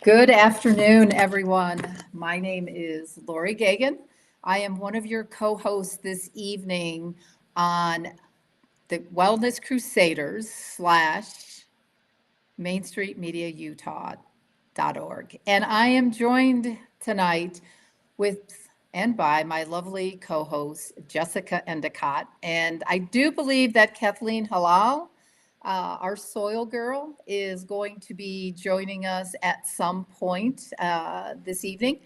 Good afternoon, everyone. My name is Lori Gagan. I am one of your co-hosts this evening on the Wellness Crusaders slash Main Street Media Utah.org. And I am joined tonight with and by my lovely co-host, Jessica Endicott. And I do believe that Kathleen Halal, our soil girl, is going to be joining us at some point this evening.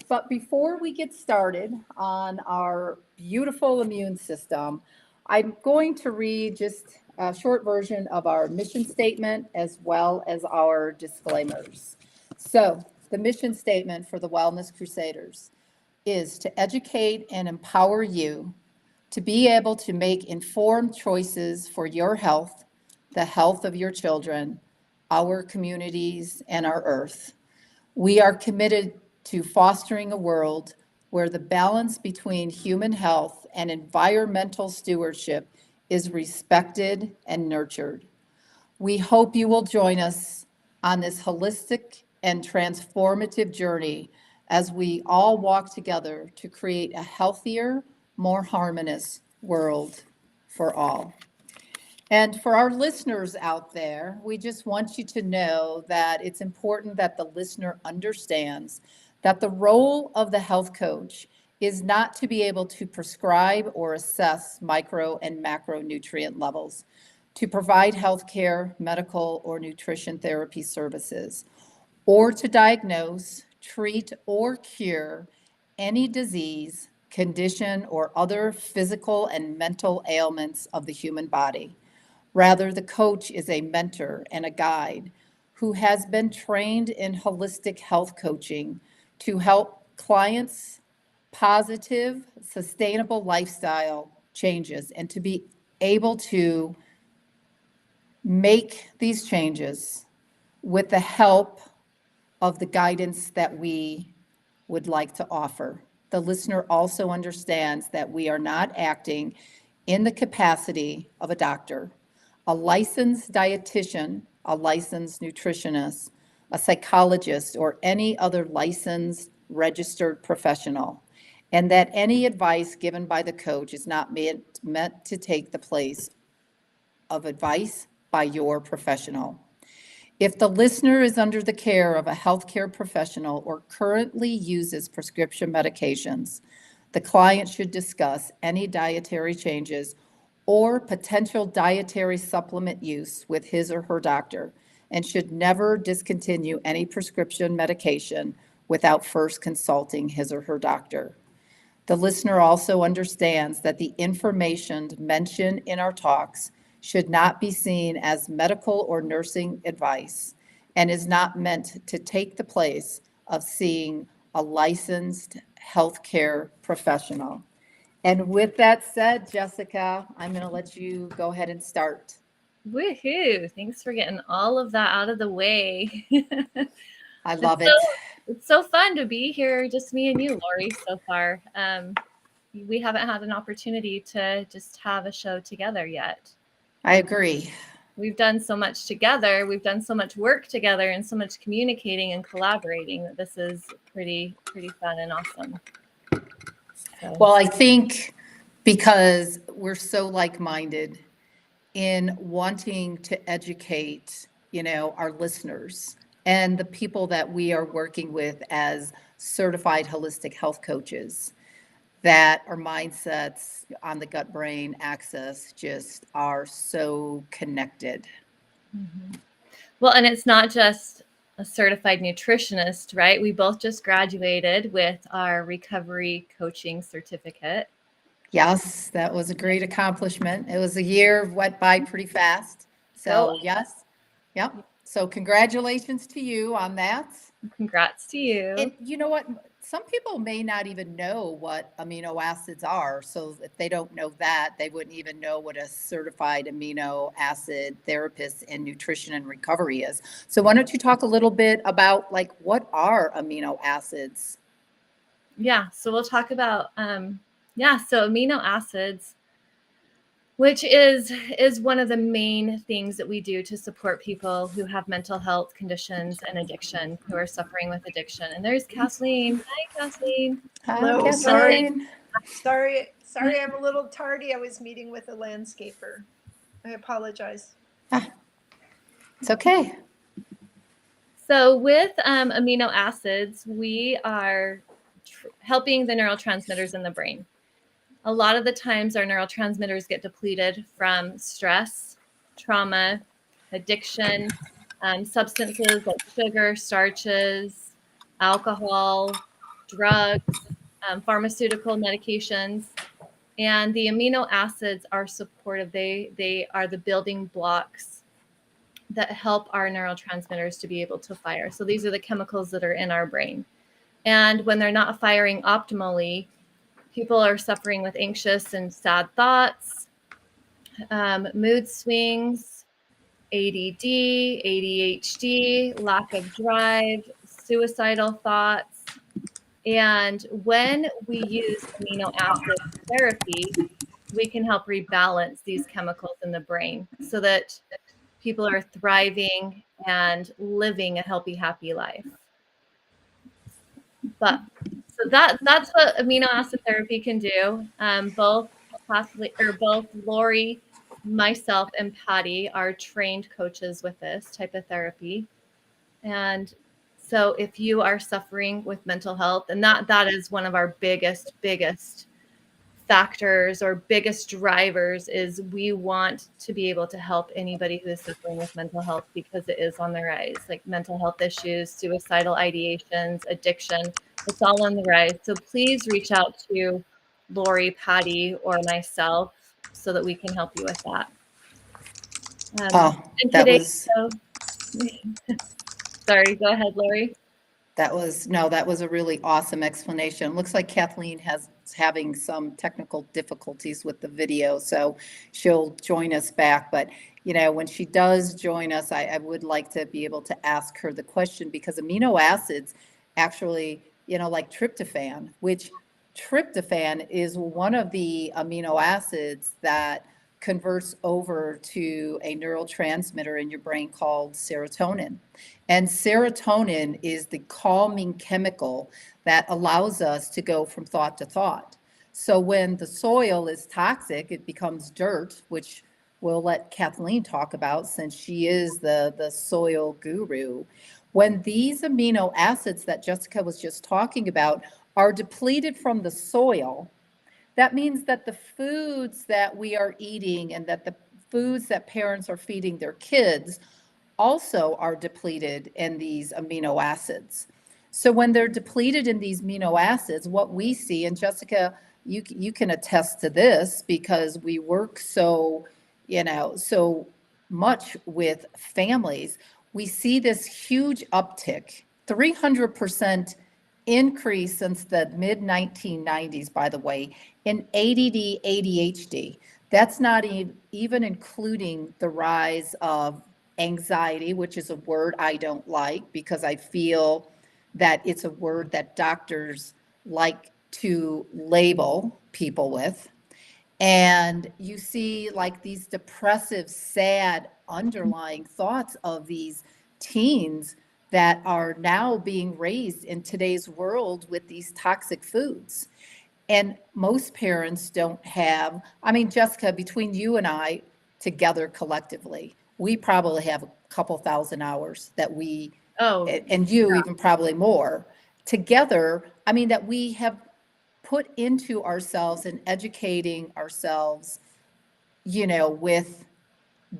But before we get started on our beautiful immune system, I'm going to read just a short version of our mission statement as well as our disclaimers. So, the mission statement for the Wellness Crusaders is to educate and empower you to be able to make informed choices for your health, the health of your children, our communities, and our earth. We are committed to fostering a world where the balance between human health and environmental stewardship is respected and nurtured. We hope you will join us on this holistic and transformative journey as we all walk together to create a healthier, more harmonious world for all. And for our listeners out there, we just want you to know that it's important that the listener understands that the role of the health coach is not to be able to prescribe or assess micro and macronutrient levels, to provide health care, medical, or nutrition therapy services, or to diagnose, treat, or cure any disease, condition, or other physical and mental ailments of the human body. Rather, the coach is a mentor and a guide who has been trained in holistic health coaching to help clients positive, sustainable lifestyle changes and to be able to make these changes with the help of the guidance that we would like to offer. The listener also understands that we are not acting in the capacity of a doctor, a licensed dietitian, a licensed nutritionist, a psychologist, or any other licensed registered professional, and that any advice given by the coach is not meant to take the place of advice by your professional. If the listener is under the care of a healthcare professional or currently uses prescription medications, the client should discuss any dietary changes or potential dietary supplement use with his or her doctor and should never discontinue any prescription medication without first consulting his or her doctor. The listener also understands that the information mentioned in our talks should not be seen as medical or nursing advice and is not meant to take the place of seeing a licensed healthcare professional. And with that said, Jessica, I'm going to let you go ahead and start. Woohoo! Thanks for getting all of that out of the way. I It's love so it. it's so fun to be here, just me and you, Lori, so far. We haven't had an opportunity to just have a show together yet. I agree. We've done so much together. We've done so much work together and so much communicating and collaborating that this is pretty fun and awesome. So, Well, I think because we're so like-minded in wanting to educate, our listeners and the people that we are working with as certified holistic health coaches, that our mindsets on the gut brain axis just are so connected. mhm. Well, and it's not just a certified nutritionist, right? We both just graduated with our recovery coaching certificate. Yes, that was a great accomplishment. It was a year went by pretty fast. So, So, yes, yep. So, congratulations to you on that. congrats to you. And you know what? Some people may not even know what amino acids are. So, if they don't know that, they wouldn't even know what a certified amino acid therapist in nutrition and recovery is. So, why don't you talk a little bit about like what are amino acids? Yeah, so we'll talk about so amino acids. which is one of the main things that we do to support people who have mental health conditions and addiction, who are suffering with addiction. And there's Kathleen. Hi, Kathleen. Hello, Kathleen. sorry, I'm a little tardy. I was meeting with a landscaper. I apologize. It's okay. So with amino acids, we are helping the neurotransmitters in the brain. A lot of the times our neurotransmitters get depleted from stress, trauma, addiction, substances like sugar, starches, alcohol, drugs, pharmaceutical medications. And the amino acids are supportive. They are the building blocks that help our neurotransmitters to be able to fire. So these are the chemicals that are in our brain. And when they're not firing optimally, people are suffering with anxious and sad thoughts, mood swings, ADD, ADHD, lack of drive, suicidal thoughts. And when we use amino acid therapy, we can help rebalance these chemicals in the brain so that people are thriving and living a healthy, happy life. But so that's what amino acid therapy can do. Both Lori, myself, and Patty are trained coaches with this type of therapy. And so if you are suffering with mental health, and that is one of our biggest factors or biggest drivers, is we want to be able to help anybody who is suffering with mental health, because it is on the rise. Like mental health issues, suicidal ideations, addiction, it's all on the rise. So please reach out to Lori, Patty, or myself so that we can help you with that. Sorry, go ahead, Lori. That was a really awesome explanation. Looks like Kathleen is having some technical difficulties with the video, so she'll join us back. But, when she does join us, I would like to be able to ask her the question, because amino acids actually, like tryptophan, which tryptophan is one of the amino acids that converts over to a neurotransmitter in your brain called serotonin. And serotonin is the calming chemical that allows us to go from thought to thought. So when the soil is toxic, it becomes dirt, which we'll let Kathleen talk about since she is the soil guru. When these amino acids that Jessica was just talking about are depleted from the soil, that means that the foods that we are eating and that the foods that parents are feeding their kids also are depleted in these amino acids. So when they're depleted in these amino acids, what we see, and Jessica, you can attest to this because we work so much with families, we see this huge uptick, 300% increase since the mid 1990s, by the way, in ADD, ADHD. That's not even including the rise of anxiety, which is a word I don't like because I feel that it's a word that doctors like to label people with. And you see like these depressive, sad underlying thoughts of these teens that are now being raised in today's world with these toxic foods. And most parents don't have, Jessica, between you and I together collectively, we probably have a couple thousand hours that we, and you even probably more, together, that we have put into ourselves and educating ourselves, with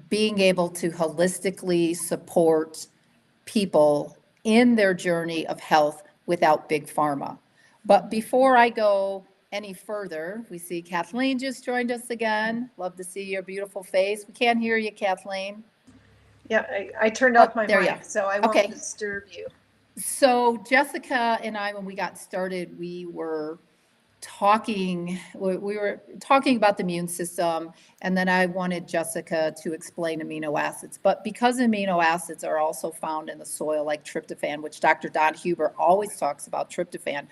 being able to holistically support people in their journey of health without big pharma. But before I go any further, we see Kathleen just joined us again. Love to see your beautiful face. We can't hear you, Kathleen. Yeah, I turned off my mic, so I won't disturb you. So Jessica and I, when we got started, we were talking about the immune system, and then I wanted Jessica to explain amino acids. But because amino acids are also found in the soil, like tryptophan, which Dr. Don Huber always talks about tryptophan,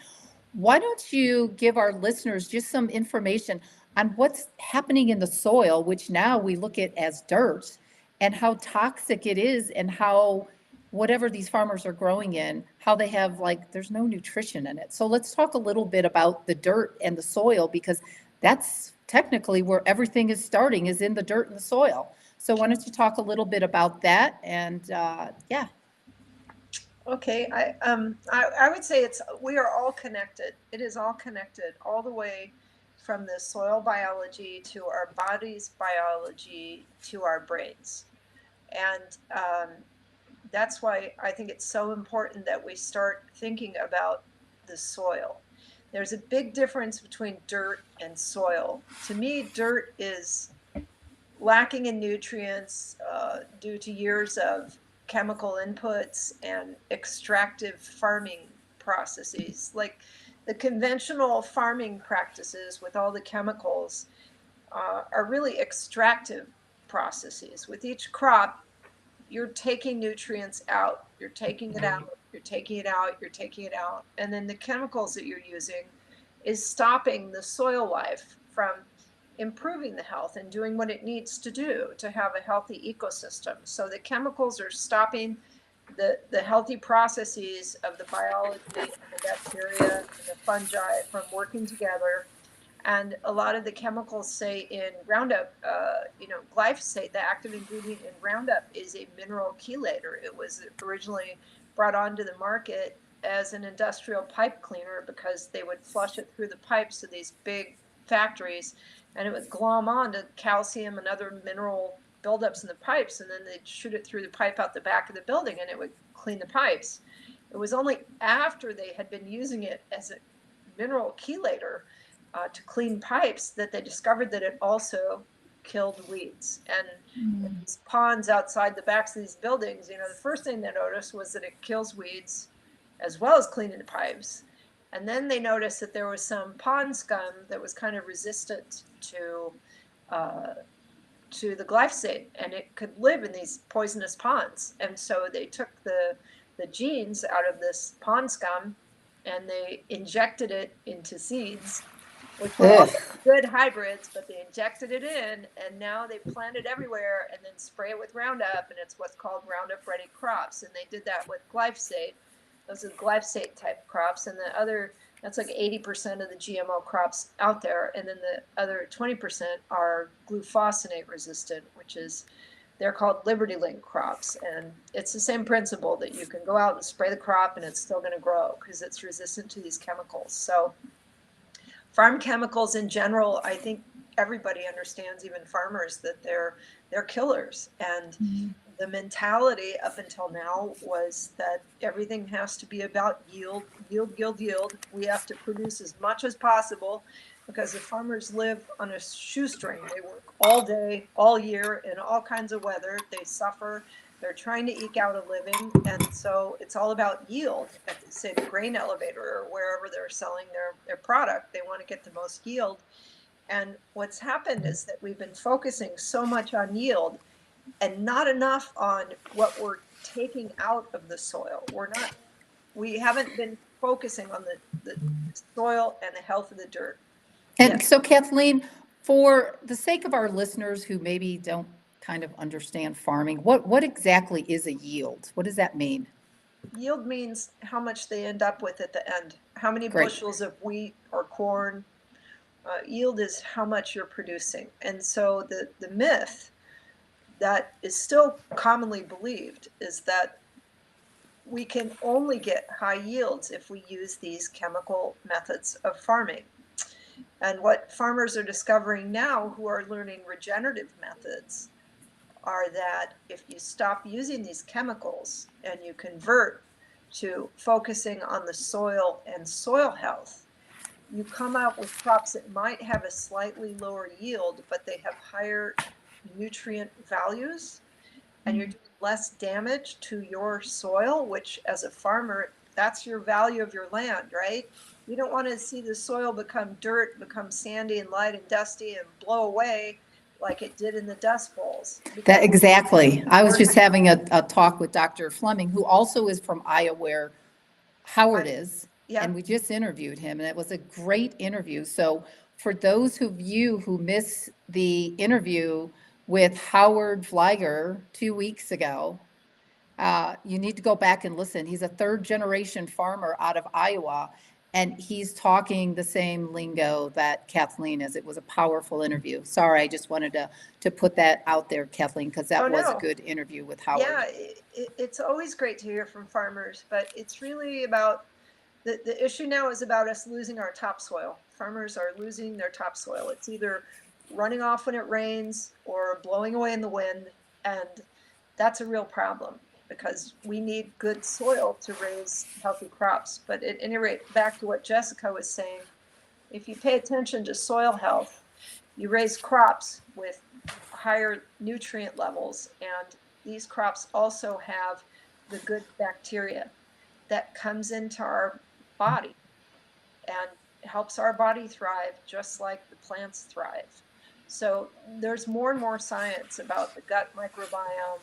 why don't you give our listeners just some information on what's happening in the soil, which now we look at as dirt, and how toxic it is, and how whatever these farmers are growing in, how they have like, there's no nutrition in it. So let's talk a little bit about the dirt and the soil, because that's technically where everything is starting, is in the dirt and the soil. So why don't you talk a little bit about that? And yeah. Okay, I would say we are all connected. It is all connected all the way from the soil biology to our body's biology to our brains. And that's why I think it's so important that we start thinking about the soil. There's a big difference between dirt and soil. To me, dirt is lacking in nutrients due to years of chemical inputs and extractive farming processes. Like the conventional farming practices with all the chemicals are really extractive processes. With each crop, you're taking nutrients out, you're taking it out, you're taking it out, you're taking it out. And then the chemicals that you're using is stopping the soil life from improving the health and doing what it needs to do to have a healthy ecosystem. So the chemicals are stopping the healthy processes of the biology and the bacteria and the fungi from working together. And a lot of the chemicals, say in Roundup, glyphosate, the active ingredient in Roundup, is a mineral chelator. It was originally brought onto the market as an industrial pipe cleaner because they would flush it through the pipes of these big factories, and it would glom on to calcium and other mineral buildups in the pipes, and then they'd shoot it through the pipe out the back of the building, and it would clean the pipes. It was only after they had been using it as a mineral chelator to clean pipes that they discovered that it also killed weeds. And these ponds outside the backs of these buildings, the first thing they noticed was that it kills weeds as well as cleaning the pipes. And then they noticed that there was some pond scum that was kind of resistant to the glyphosate, and it could live in these poisonous ponds. And so they took the genes out of this pond scum and they injected it into seeds, which were all good hybrids, but they injected it in, and now they plant it everywhere and then spray it with Roundup, and it's what's called Roundup Ready crops. And they did that with glyphosate. Those are glyphosate type crops, and the other, that's like 80% of the GMO crops out there, and then the other 20% are glufosinate resistant, which is, they're called Liberty Link crops. And it's the same principle, that you can go out and spray the crop and it's still going to grow because it's resistant to these chemicals. So farm chemicals in general, I think everybody understands, even farmers, that they're killers. And the mentality up until now was that everything has to be about yield, yield, yield, yield. We have to produce as much as possible because the farmers live on a shoestring. They work all day, all year, in all kinds of weather. They suffer. They're trying to eke out a living. And so it's all about yield. At, say, the grain elevator or wherever they're selling their product, they want to get the most yield. And what's happened is that we've been focusing so much on yield and not enough on what we're taking out of the soil. We haven't been focusing on the soil and the health of the dirt. And so Kathleen, for the sake of our listeners who maybe don't kind of understand farming, what exactly is a yield? What does that mean? Yield means how much they end up with at the end. How many bushels of wheat or corn. Yield is how much you're producing. And so the myth that is still commonly believed is that we can only get high yields if we use these chemical methods of farming. And what farmers are discovering now, who are learning regenerative methods, are that if you stop using these chemicals and you convert to focusing on the soil and soil health, you come out with crops that might have a slightly lower yield, but they have higher nutrient values, and you're doing less damage to your soil, which as a farmer, that's your value of your land, right? You don't want to see the soil become dirt, become sandy and light and dusty and blow away like it did in the Dust Bowls. That exactly. I was just having a talk with Dr. Fleming, who also is from Iowa, where Howard is. Yeah. And we just interviewed him, and it was a great interview. So for those of you who missed the interview with Howard Flieger 2 weeks ago, you need to go back and listen. He's a third generation farmer out of Iowa, and he's talking the same lingo that Kathleen is. It was a powerful interview. Sorry, I just wanted to put that out there, Kathleen, because that was a good interview with Howard. Yeah, it's always great to hear from farmers, but it's really about the issue now is about us losing our topsoil. Farmers are losing their topsoil. It's either running off when it rains or blowing away in the wind, and that's a real problem because we need good soil to raise healthy crops. But at any rate, back to what Jessica was saying, if you pay attention to soil health, you raise crops with higher nutrient levels, and these crops also have the good bacteria that comes into our body and helps our body thrive just like the plants thrive. So there's more and more science about the gut microbiome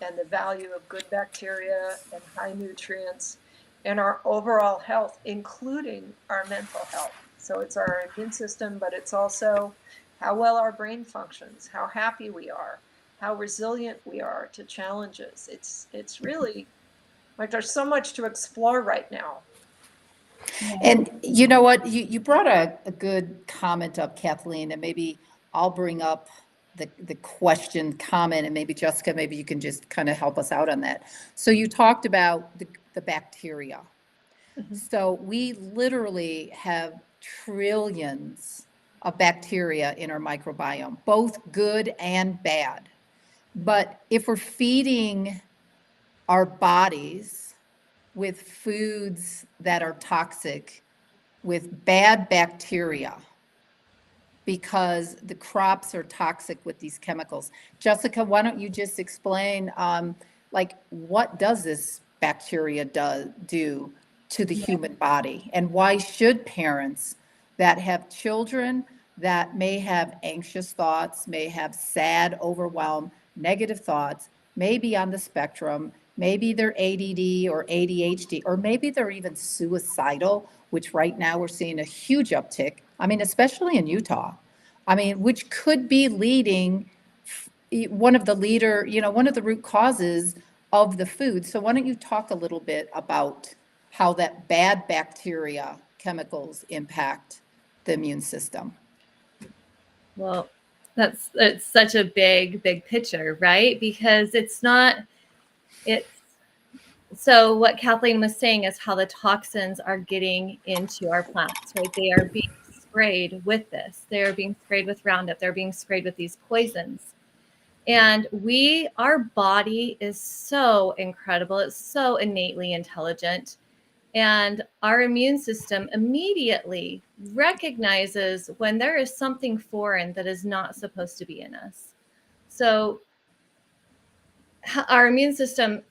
and the value of good bacteria and high nutrients and our overall health, including our mental health. So it's our immune system, but it's also how well our brain functions, how happy we are, how resilient we are to challenges. It's really like there's so much to explore right now. And you know what? You brought a good comment up, Kathleen, and maybe I'll bring up the question comment, and maybe Jessica, maybe you can just kind of help us out on that. So you talked about the bacteria. Mm-hmm. So we literally have trillions of bacteria in our microbiome, both good and bad. But if we're feeding our bodies with foods that are toxic, with bad bacteria, because the crops are toxic with these chemicals. Jessica, why don't you just explain, like, what does this bacteria do to the human body? And why should parents that have children that may have anxious thoughts, may have sad, overwhelmed, negative thoughts, may be on the spectrum, maybe they're ADD or ADHD, or maybe they're even suicidal, which right now we're seeing a huge uptick. I mean, especially in Utah. I mean, which could be leading one of the root causes of the food. So why don't you talk a little bit about how that bad bacteria chemicals impact the immune system? Well, it's such a big picture, right? Because so what Kathleen was saying is how the toxins are getting into our plants, right? They are being sprayed with this. They are being sprayed with Roundup. They're being sprayed with these poisons. And our body is so incredible. It's so innately intelligent. And our immune system immediately recognizes when there is something foreign that is not supposed to be in us. So our immune system,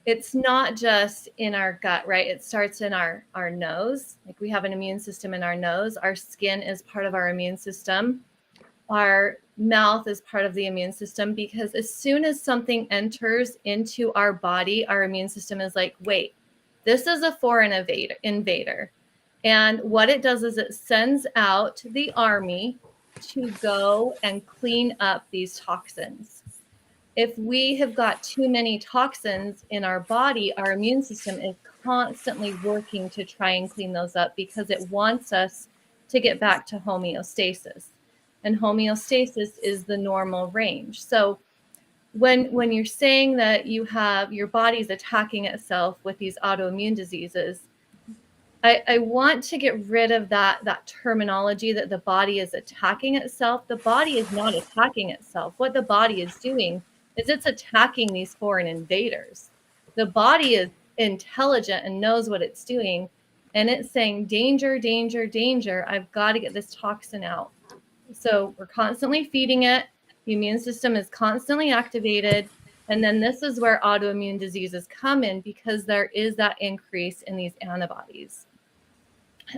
it's not just in our gut, right? It starts in our nose. Like we have an immune system in our nose. Our skin is part of our immune system. Our mouth is part of the immune system, because as soon as something enters into our body, our immune system is like, wait, this is a foreign invader. And what it does is it sends out the army to go and clean up these toxins. If we have got too many toxins in our body, our immune system is constantly working to try and clean those up because it wants us to get back to homeostasis. And homeostasis is the normal range. So when you're saying that your body's attacking itself with these autoimmune diseases, I want to get rid of that terminology that the body is attacking itself. The body is not attacking itself. What the body is doing is it's attacking these foreign invaders. The body is intelligent and knows what it's doing, and it's saying, danger, danger, danger. I've got to get this toxin out. So we're constantly feeding it. The immune system is constantly activated. And then this is where autoimmune diseases come in, because there is that increase in these antibodies.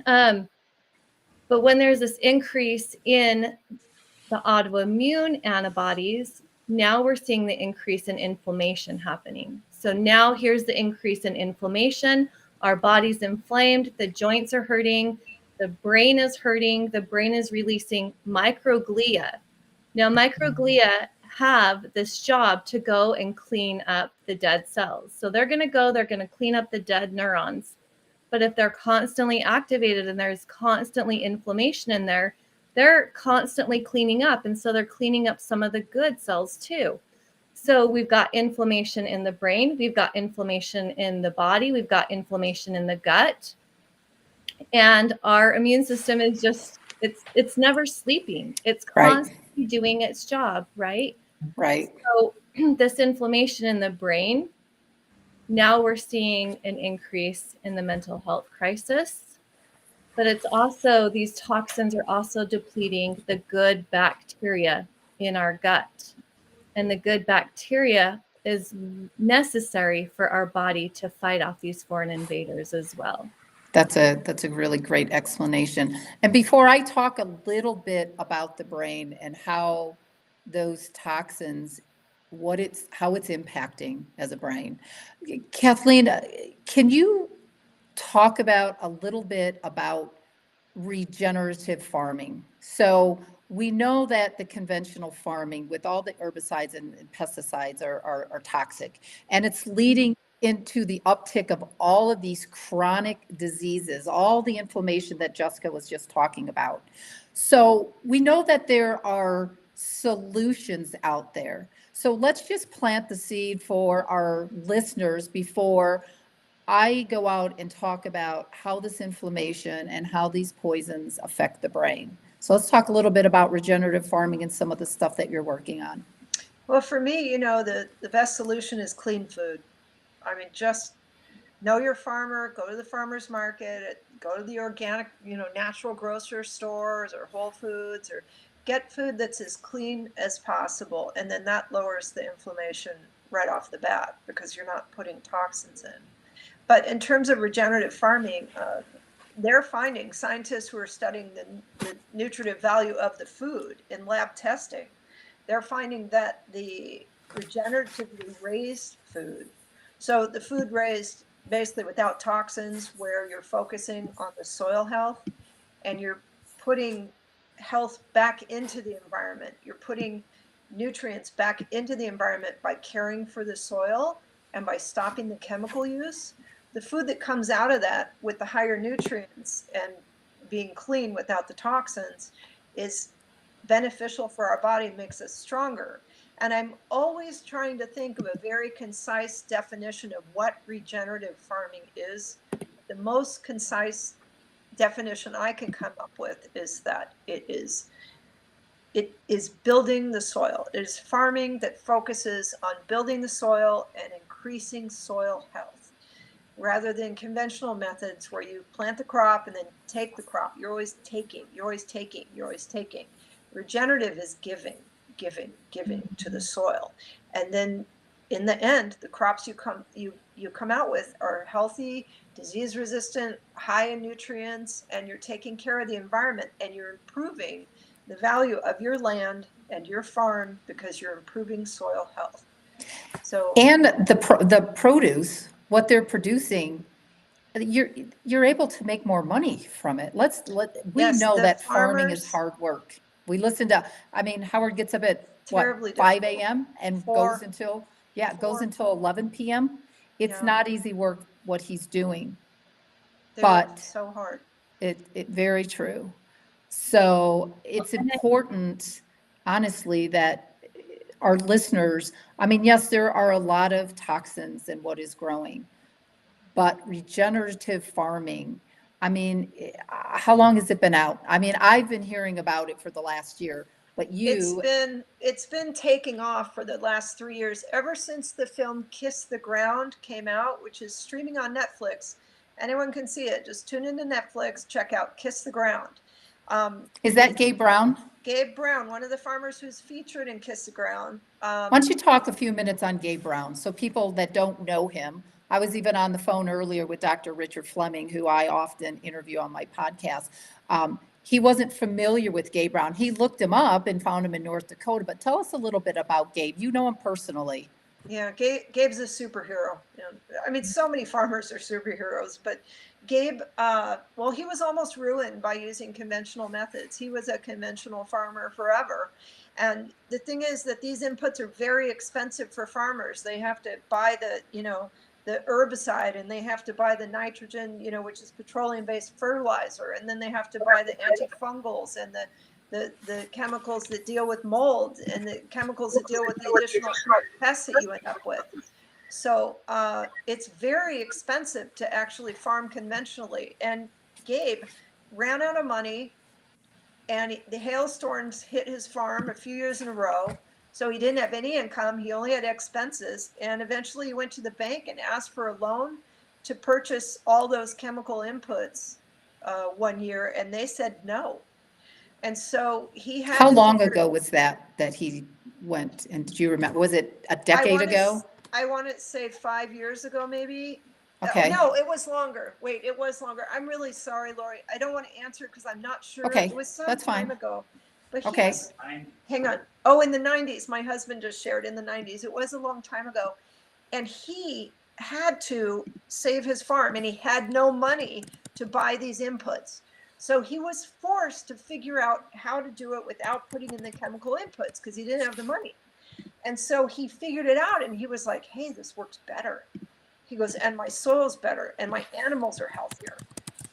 But when there's this increase in the autoimmune antibodies, now we're seeing the increase in inflammation happening. So now here's the increase in inflammation. Our body's inflamed, the joints are hurting, The brain is hurting. The brain is releasing microglia. Now, microglia have this job to go and clean up the dead cells. So they're going to clean up the dead neurons. But if they're constantly activated and there's constantly inflammation in there, they're constantly cleaning up. And so they're cleaning up some of the good cells too. So we've got inflammation in the brain, we've got inflammation in the body, we've got inflammation in the gut. And our immune system is just, it's never sleeping. It's constantly doing its job, right? Right. So this inflammation in the brain, now we're seeing an increase in the mental health crisis. But it's also, these toxins are also depleting the good bacteria in our gut. And the good bacteria is necessary for our body to fight off these foreign invaders as well. That's a really great explanation. And before I talk a little bit about the brain and how those toxins, how it's impacting as a brain, Kathleen, can you talk about a little bit about regenerative farming? So we know that the conventional farming with all the herbicides and pesticides are toxic, and it's leading into the uptick of all of these chronic diseases, all the inflammation that Jessica was just talking about. So we know that there are solutions out there. So let's just plant the seed for our listeners before I go out and talk about how this inflammation and how these poisons affect the brain. So let's talk a little bit about regenerative farming and some of the stuff that you're working on. Well, for me, the best solution is clean food. I mean, just know your farmer, go to the farmer's market, go to the organic, natural grocery stores or Whole Foods, or get food that's as clean as possible. And then that lowers the inflammation right off the bat because you're not putting toxins in. But in terms of regenerative farming, they're finding, scientists who are studying the nutritive value of the food in lab testing, they're finding that the regeneratively raised food, so the food raised basically without toxins, where you're focusing on the soil health and you're putting health back into the environment, you're putting nutrients back into the environment by caring for the soil and by stopping the chemical use. The food that comes out of that with the higher nutrients and being clean without the toxins is beneficial for our body, makes us stronger. And I'm always trying to think of a very concise definition of what regenerative farming is. The most concise definition I can come up with is that it is building the soil. It is farming that focuses on building the soil and increasing soil health, rather than conventional methods where you plant the crop and then take the crop. You're always taking. Regenerative is giving to the soil. And then in the end, the crops you come out with are healthy, disease resistant, high in nutrients, and you're taking care of the environment, and you're improving the value of your land and your farm because you're improving soil health. So, and the produce, what they're producing, you're able to make more money from it. We know that farming is hard work. We listen to, Howard gets up at 5 a.m. and goes until 11 p.m. It's not easy work what he's doing, but so hard. It very true. So it's important, honestly, that our listeners, yes, there are a lot of toxins in what is growing, but regenerative farming, how long has it been out? I've been hearing about it for the last year, but it's been taking off for the last 3 years, ever since the film Kiss the Ground came out, which is streaming on Netflix. Anyone can see it. Just tune into Netflix, check out Kiss the Ground. Is that Gabe Brown? Gabe Brown, one of the farmers who's featured in Kiss the Ground. Why don't you talk a few minutes on Gabe Brown? So people that don't know him, I was even on the phone earlier with Dr. Richard Fleming, who I often interview on my podcast. He wasn't familiar with Gabe Brown. He looked him up and found him in North Dakota. But tell us a little bit about Gabe. You know him personally. Yeah, Gabe's a superhero. I mean, so many farmers are superheroes, but Gabe, well, he was almost ruined by using conventional methods. He was a conventional farmer forever. And the thing is that these inputs are very expensive for farmers. They have to buy the herbicide, and they have to buy the nitrogen, which is petroleum-based fertilizer, and then they have to buy the antifungals and the chemicals that deal with mold and the chemicals that deal with the additional pests that you end up with. So it's very expensive to actually farm conventionally. And Gabe ran out of money, and the hailstorms hit his farm a few years in a row. So he didn't have any income. He only had expenses. And eventually he went to the bank and asked for a loan to purchase all those chemical inputs one year. And they said no. And so he had How to long figure- ago was that he went? And do you remember, was it a I decade wanna ago? I want to say 5 years ago, maybe. Okay. No, it was longer. Wait, it was longer. I'm really sorry, Lori. I don't want to answer because I'm not sure. Okay, It was some that's fine. time ago. But he Okay. was, hang on. Oh, in the 90s. My husband just shared in the 90s. It was a long time ago. And he had to save his farm, and he had no money to buy these inputs. So he was forced to figure out how to do it without putting in the chemical inputs because he didn't have the money. And so he figured it out, and he was like, hey, this works better. He goes, and my soil's better, and my animals are healthier,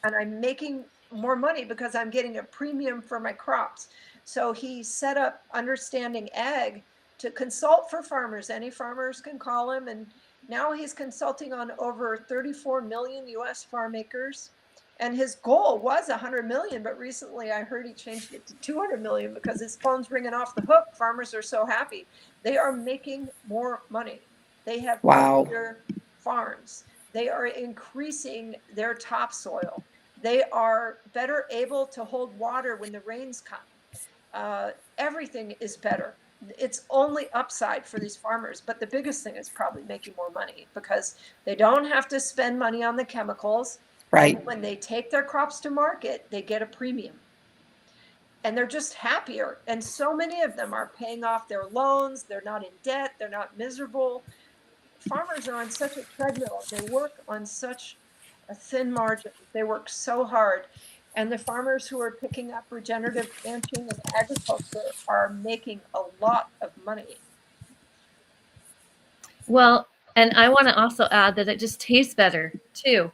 and I'm making more money because I'm getting a premium for my crops. So he set up Understanding Ag to consult for farmers. Any farmers can call him, and now he's consulting on over 34 million US farm acres. And his goal was 100 million, but recently I heard he changed it to 200 million because his phone's ringing off the hook. Farmers are so happy. They are making more money. They have Wow. healthier farms. They are increasing their topsoil. They are better able to hold water when the rains come. Everything is better. It's only upside for these farmers, but the biggest thing is probably making more money because they don't have to spend money on the chemicals. Right. And when they take their crops to market, they get a premium. And they're just happier. And so many of them are paying off their loans. They're not in debt. They're not miserable. Farmers are on such a treadmill. They work on such a thin margin. They work so hard. And the farmers who are picking up regenerative ranching and agriculture are making a lot of money. Well, and I want to also add that it just tastes better too.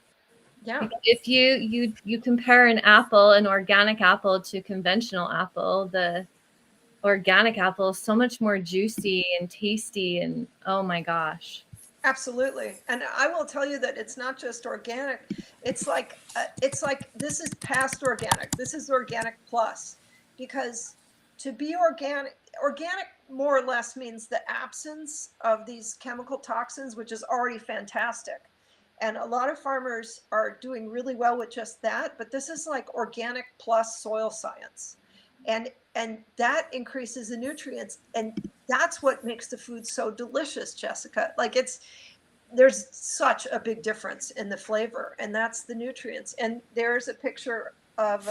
Yeah. If you compare an organic apple to conventional apple, the organic apple is so much more juicy and tasty, and oh my gosh. Absolutely. And I will tell you that it's not just organic. It's like this is past organic. This is organic plus, because to be organic more or less means the absence of these chemical toxins, which is already fantastic. And a lot of farmers are doing really well with just that, but this is like organic plus soil science. And that increases the nutrients, and that's what makes the food so delicious, Jessica. Like there's such a big difference in the flavor, and that's the nutrients. And there's a picture of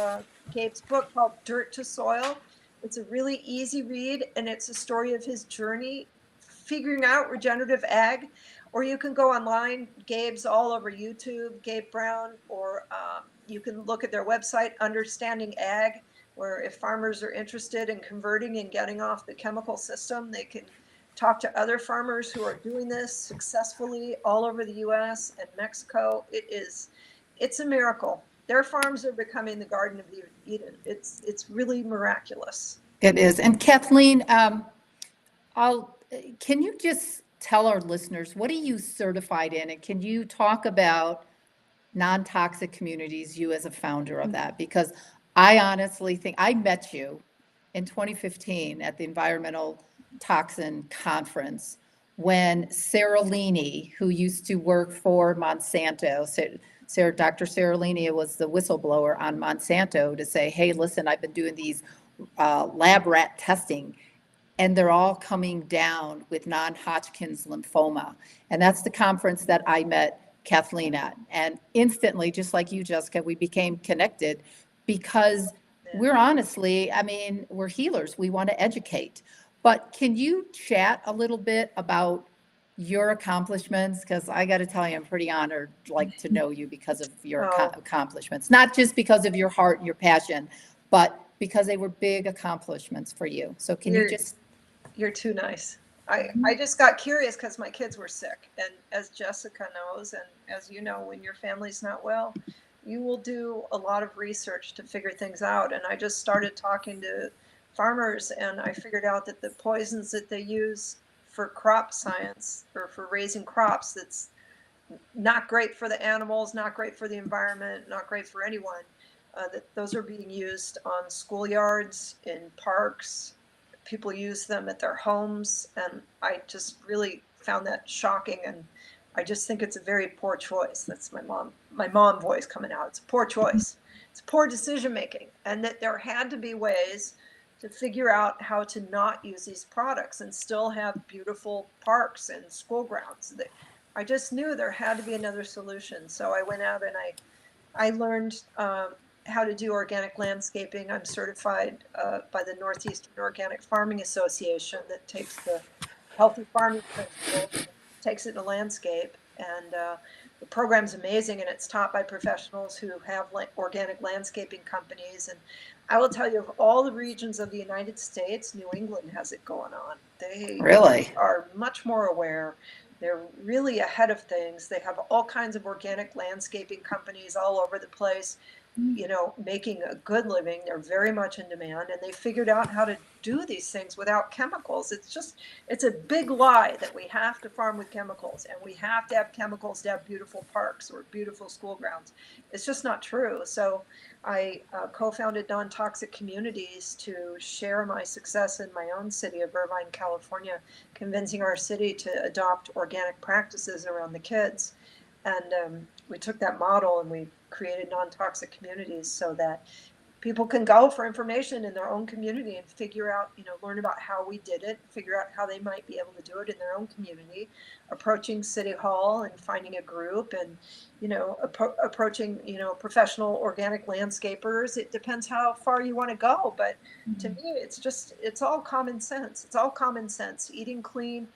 Gabe's book called Dirt to Soil. It's a really easy read, and it's a story of his journey figuring out regenerative ag. Or you can go online. Gabe's all over YouTube, Gabe Brown, or you can look at their website, Understanding Ag, where if farmers are interested in converting and getting off the chemical system, they can talk to other farmers who are doing this successfully all over the US and Mexico. It's a miracle. Their farms are becoming the Garden of Eden. It's really miraculous. It is. And Kathleen, can you just tell our listeners, what are you certified in? And can you talk about non-toxic communities, you as a founder of that? Because I honestly think I met you in 2015 at the Environmental Toxin Conference when Sarah Leaney, who used to work for Monsanto, Dr. Sarah Leaney was the whistleblower on Monsanto to say, hey, listen, I've been doing these lab rat testing, and they're all coming down with non-Hodgkin's lymphoma. And that's the conference that I met Kathleen at. And instantly, just like you, Jessica, we became connected because we're honestly, I mean, we're healers. We want to educate. But can you chat a little bit about your accomplishments, because I got to tell you, I'm pretty honored, like, to know you because of your Oh. accomplishments, not just because of your heart and your passion, but because they were big accomplishments for you. So can you just... You're too nice. I just got curious because my kids were sick. And as Jessica knows, and as you know, when your family's not well, you will do a lot of research to figure things out. And I just started talking to farmers, and I figured out that the poisons that they use for crop science or for raising crops, that's not great for the animals, not great for the environment, not great for anyone. That those are being used on schoolyards, in parks. People use them at their homes, and I just really found that shocking. And I just think it's a very poor choice. That's my mom voice coming out. It's a poor choice. It's poor decision making, and that there had to be ways to figure out how to not use these products and still have beautiful parks and school grounds. I just knew there had to be another solution. So I went out and I learned how to do organic landscaping. I'm certified by the Northeastern Organic Farming Association that takes the healthy farming principles, takes it to landscape. And the program's amazing, and it's taught by professionals who have organic landscaping companies. And I will tell you, of all the regions of the United States, New England has it going on. They Really? are much more aware. They're really ahead of things. They have all kinds of organic landscaping companies all over the place, making a good living. They're very much in demand, and they figured out how to do these things without chemicals. It's a big lie that we have to farm with chemicals, and we have to have chemicals to have beautiful parks or beautiful school grounds. It's just not true. So I co-founded Non-Toxic Communities to share my success in my own city of Irvine, California, convincing our city to adopt organic practices around the kids. And we took that model and we created Non-Toxic Communities so that people can go for information in their own community and figure out, learn about how we did it, figure out how they might be able to do it in their own community, approaching City Hall and finding a group, and, approaching, professional organic landscapers. It depends how far you want to go. But to me, it's all common sense. It's all common sense. Eating clean,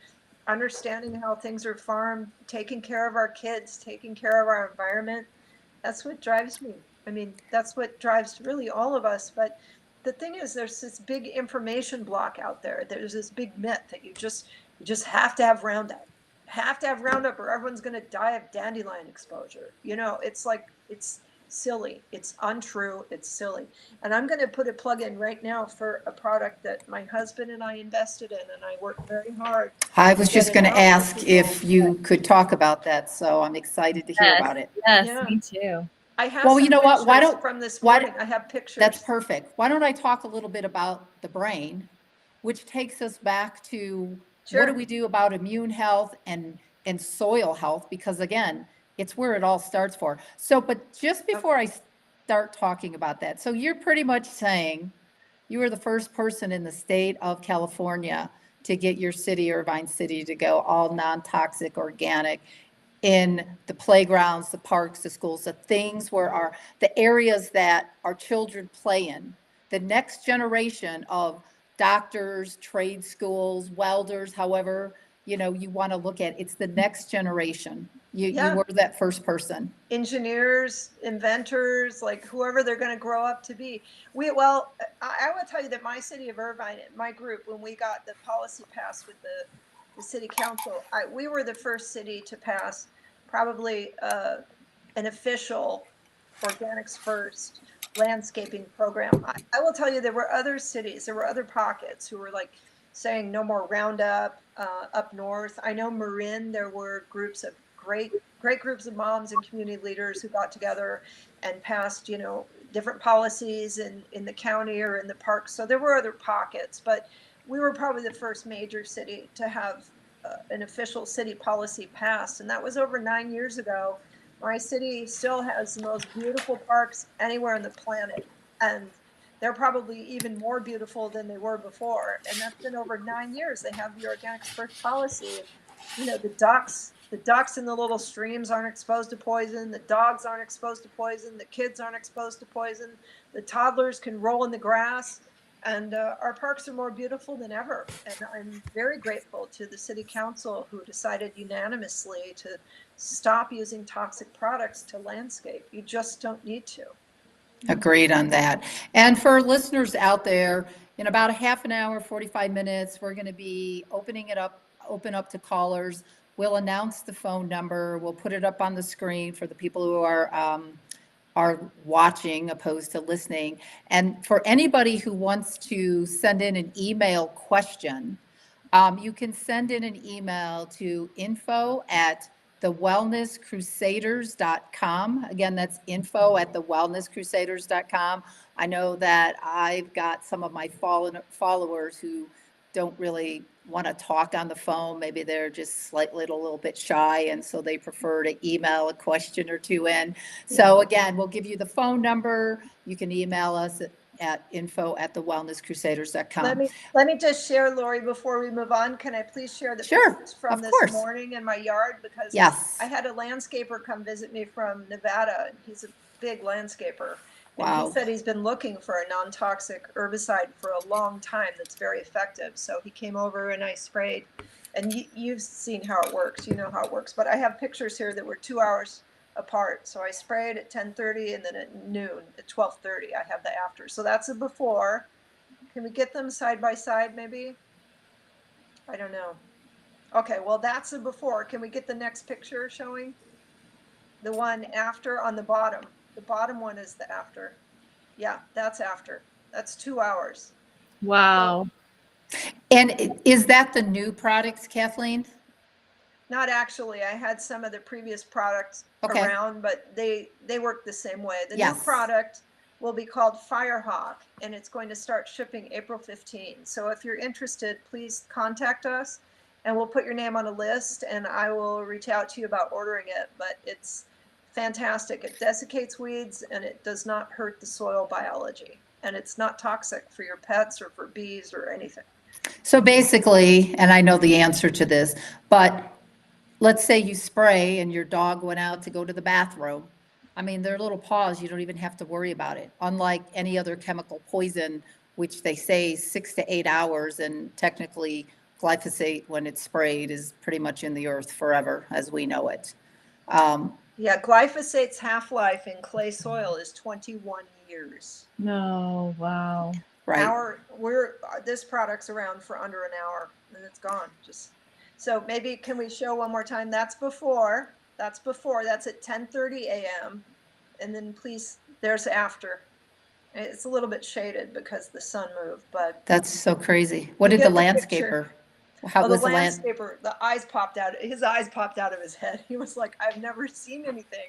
understanding how things are farmed, taking care of our kids, taking care of our environment. That's what drives me. I mean, that's what drives really all of us. But the thing is, there's this big information block out there. There's this big myth that you just have to have Roundup. Have to have Roundup or everyone's going to die of dandelion exposure. It's like, it's silly. It's untrue. It's silly. And I'm going to put a plug in right now for a product that my husband and I invested in, and I worked very hard. I was just going to ask if you could talk about that, so I'm excited to hear about it. Yes, Yeah. me too. I have Well, some you know what? pictures from this morning. I have pictures. That's perfect. Why don't I talk a little bit about the brain, which takes us back to what do we do about immune health and soil health? Because again, it's where it all starts for. So, but just before I start talking about that, so you're pretty much saying you were the first person in the state of California to get your city, Irvine City, to go all non-toxic, organic, in the playgrounds, the parks, the schools, the things where the areas that our children play in. The next generation of doctors, trade schools, welders, however, you want to look at, it's the next generation. You were that first person. Engineers, inventors, like whoever they're going to grow up to be. I will tell you that my city of Irvine, my group, when we got the policy passed with the city council, we were the first city to pass probably an official organics first landscaping program. I will tell you, there were other cities, there were other pockets who were like saying no more Roundup up north. I know Marin, there were groups of great groups of moms and community leaders who got together and passed, different policies in the county or in the parks. So there were other pockets, but we were probably the first major city to have an official city policy passed. And that was over 9 years ago. My city still has the most beautiful parks anywhere on the planet. And they're probably even more beautiful than they were before. And that's been over 9 years. They have the organics first policy. The ducks in the little streams aren't exposed to poison. The dogs aren't exposed to poison. The kids aren't exposed to poison. The toddlers can roll in the grass. And our parks are more beautiful than ever. And I'm very grateful to the city council who decided unanimously to stop using toxic products to landscape. You just don't need to. Agreed on that. And for listeners out there, in about a half an hour, 45 minutes, we're going to be open up to callers. We'll announce the phone number. We'll put it up on the screen for the people who are watching opposed to listening. And for anybody who wants to send in an email question, you can send in an email to info@thewellnesscrusaders.com. Again, that's info@thewellnesscrusaders.com. I know that I've got some of my followers who don't really want to talk on the phone. Maybe they're just slightly a little bit shy, and so they prefer to email a question or two in. So again, we'll give you the phone number. You can email us at info@thewellnesscrusaders.com. Let me just share, Lori, before we move on. Can I please share the Sure, pictures from of this course. morning in my yard? Because Yes. I had a landscaper come visit me from Nevada, and he's a big landscaper. And Wow. he said he's been looking for a non-toxic herbicide for a long time that's very effective. So he came over and I sprayed. And you've seen how it works. You know how it works. But I have pictures here that were 2 hours apart. So I sprayed at 10:30 and then at noon at 12:30 I have the after. So that's a before. Can we get them side by side maybe? I don't know. Okay, well that's a before. Can we get the next picture showing? The one after on the bottom. The bottom one is the after. Yeah, that's after. That's 2 hours. Wow. And is that the new products, Kathleen? Not actually. I had some of the previous products Okay. around, but they work the same way. The new Yes. product will be called Firehawk, and it's going to start shipping April 15. So if you're interested, please contact us, and we'll put your name on a list, and I will reach out to you about ordering it. But it's fantastic. It desiccates weeds, and it does not hurt the soil biology, and it's not toxic for your pets or for bees or anything. So basically, and I know the answer to this, but let's say you spray and your dog went out to go to the bathroom. I mean, their little paws, you don't even have to worry about it. Unlike any other chemical poison, which they say 6 to 8 hours, and technically glyphosate, when it's sprayed, is pretty much in the earth forever as we know it. Yeah, glyphosate's half-life in clay soil is 21 years. No, wow. Right. This product's around for under an hour and it's gone. So maybe can we show one more time? That's before. That's at 10:30 a.m. And then please, there's after. It's a little bit shaded because the sun moved, but That's so crazy. What You did the get the picture. landscaper? How was the the land? landscaper, his eyes popped out of his head. He was like, I've never seen anything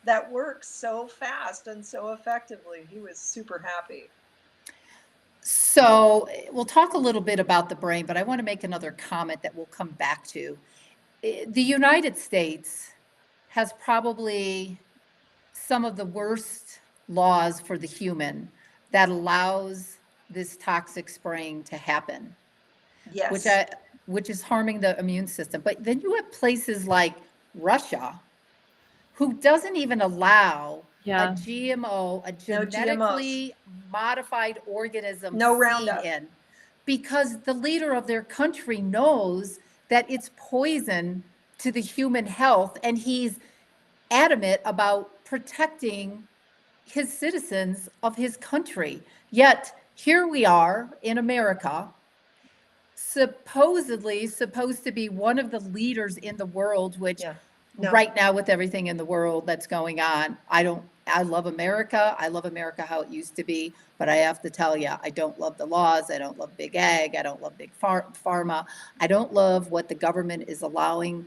that works so fast and so effectively. He was super happy. So we'll talk a little bit about the brain, but I want to make another comment that we'll come back to. The United States has probably some of the worst laws for the human that allows this toxic spraying to happen. Yes. Which is harming the immune system. But then you have places like Russia, who doesn't even allow Yeah. a GMO, a genetically modified organism No seen Roundup. in, because the leader of their country knows that it's poison to the human health, and he's adamant about protecting his citizens of his country. Yet here we are in America, supposedly supposed to be one of the leaders in the world, which No. right now with everything in the world that's going on, I love America. I love America how it used to be, but I have to tell you, I don't love the laws. I don't love big ag. I don't love big pharma. I don't love what the government is allowing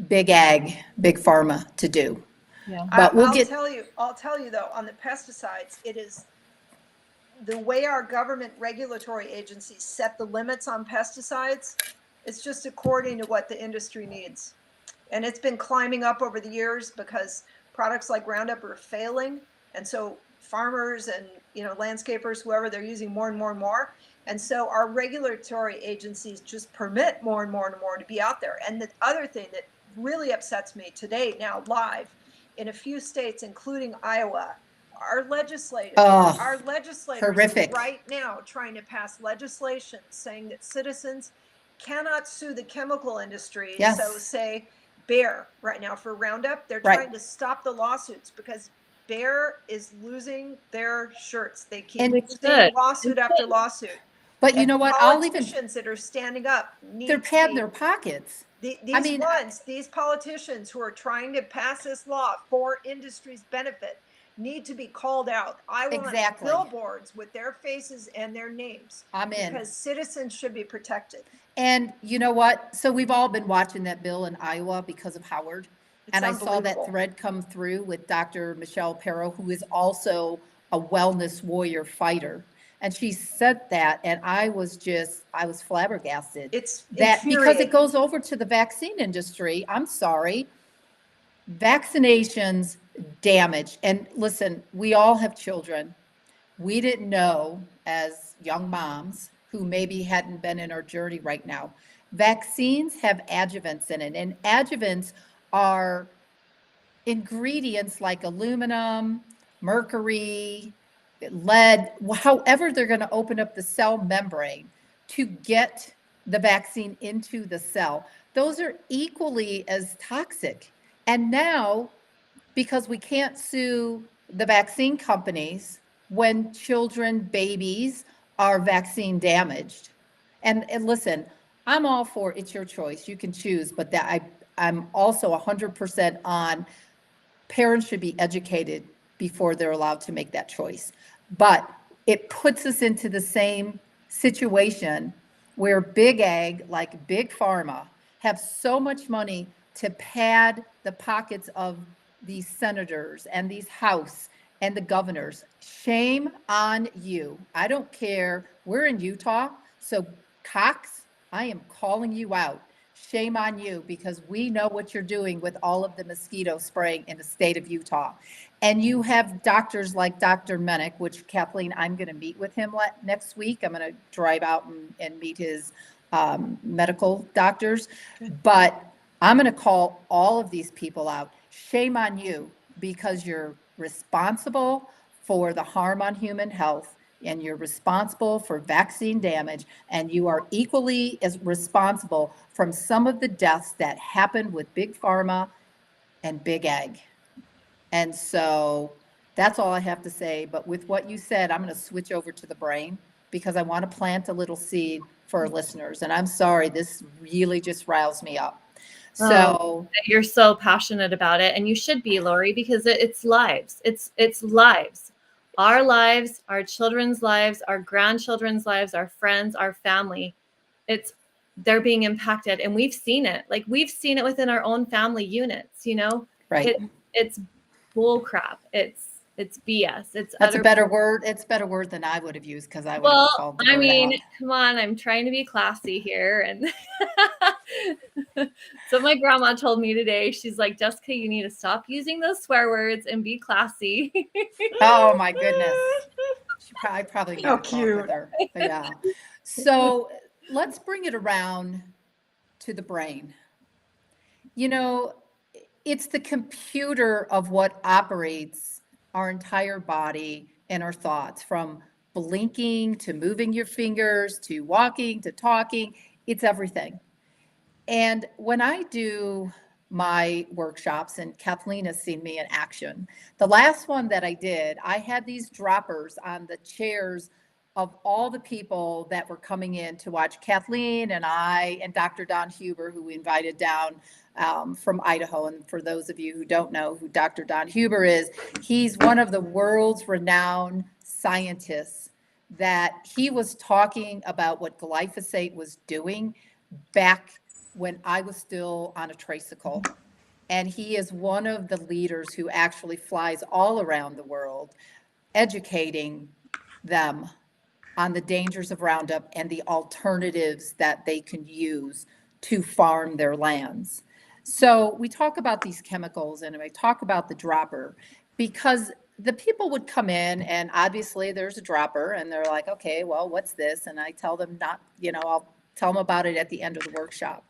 big ag, big pharma to do. Yeah. But I'll tell you though, on the pesticides, it is the way our government regulatory agencies set the limits on pesticides. It's just according to what the industry needs. And it's been climbing up over the years because products like Roundup are failing. And so farmers and landscapers, whoever, they're using more and more and more. And so our regulatory agencies just permit more and more and more to be out there. And the other thing that really upsets me today, now live, in a few states, including Iowa, our legislators, Oh, our legislators horrific. are right now trying to pass legislation saying that citizens cannot sue the chemical industry. Yes. So say Bayer right now for Roundup, they're Right. trying to stop the lawsuits because Bayer is losing their shirts. They keep And- They losing should. lawsuit after lawsuit. But you And know what? I'll even, politicians that are standing up they're need to padding be, their pockets. these ones, these politicians who are trying to pass this law for industry's benefit need to be called out. I want Exactly. billboards with their faces and their names I'm in. because citizens should be protected. And you know what? So we've all been watching that bill in Iowa because of Howard. It's And I saw that unbelievable. thread come through with Dr. Michelle Perro, who is also a wellness warrior fighter. And she said that, and I was flabbergasted. It's That because infuriating. it goes over to the vaccine industry. I'm sorry. Vaccinations damage. And listen, we all have children. We didn't know as young moms who maybe hadn't been in our journey right now. Vaccines have adjuvants in it, and adjuvants are ingredients like aluminum, mercury, lead, however they're going to open up the cell membrane to get the vaccine into the cell. Those are equally as toxic. And now, because we can't sue the vaccine companies when children, babies are vaccine damaged. And listen, I'm all for it's your choice. You can choose, but I'm also 100% on parents should be educated before they're allowed to make that choice. But it puts us into the same situation where big ag, like big pharma, have so much money to pad the pockets of these senators and these House and the governors. Shame on you. I don't care. We're in Utah. So, Cox, I am calling you out. Shame on you because we know what you're doing with all of the mosquito spraying in the state of Utah. And you have doctors like Dr. Menick, which Kathleen, I'm going to meet with him next week. I'm going to drive out and meet his medical doctors. But I'm going to call all of these people out. Shame on you because you're responsible for the harm on human health and you're responsible for vaccine damage and you are equally as responsible from some of the deaths that happened with big pharma and big ag. And so that's all I have to say. But with what you said, I'm going to switch over to the brain because I want to plant a little seed for our listeners. And I'm sorry, this really just riles me up. So you're so passionate about it, and you should be, Lori, because it's lives. It's lives. Our lives, our children's lives, our grandchildren's lives, our friends, our family. They're being impacted, and we've seen it. Like we've seen it within our own family units. You know, right. It's bull crap. It's BS. That's a better word. It's a better word than I would have used because I would have called the word out. Come on, I'm trying to be classy here. And so my grandma told me today, she's like, Jessica, you need to stop using those swear words and be classy. Oh my goodness. I probably need How to talk cute. with her. Yeah. So let's bring it around to the brain. You know, it's the computer of what operates our entire body and our thoughts, from blinking to moving your fingers to walking to talking. It's everything. And when I do my workshops, and Kathleen has seen me in action, the last one that I did, I had these droppers on the chairs of all the people that were coming in to watch Kathleen and I and Dr. Don Huber, who we invited down from Idaho. And for those of you who don't know who Dr. Don Huber is, he's one of the world's renowned scientists that he was talking about what glyphosate was doing back when I was still on a tricycle. And he is one of the leaders who actually flies all around the world, educating them on the dangers of Roundup and the alternatives that they can use to farm their lands. So we talk about these chemicals and we talk about the dropper because the people would come in and obviously there's a dropper and they're like, okay, well, what's this? And I tell them not, I'll tell them about it at the end of the workshop.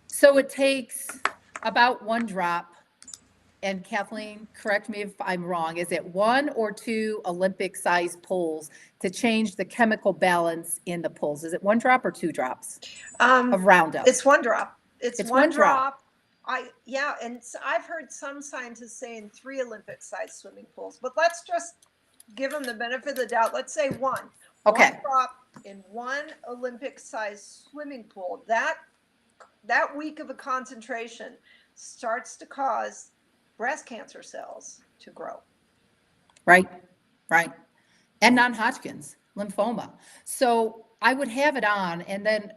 So it takes about one drop and Kathleen, correct me if I'm wrong, is it 1 or 2 Olympic-sized pools to change the chemical balance in the pools? Is it 1 drop or 2 drops of Roundup? It's 1 drop. It's It's 1 1 drop. Yeah, and I've heard some scientists saying 3 Olympic-sized swimming pools, but let's just give them the benefit of the doubt. Let's say 1. Okay. 1 drop in 1 Olympic-sized swimming pool. That week of a concentration starts to cause breast cancer cells to grow. Right, right. And non-Hodgkin's lymphoma. So I would have it on, and then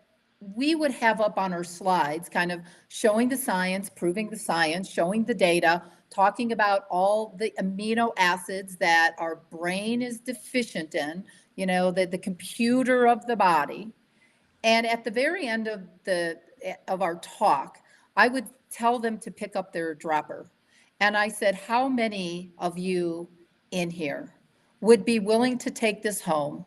we would have up on our slides kind of showing the science, proving the science, showing the data, talking about all the amino acids that our brain is deficient in, the computer of the body. And at the very end of our talk, I would tell them to pick up their dropper. And I said, how many of you in here would be willing to take this home,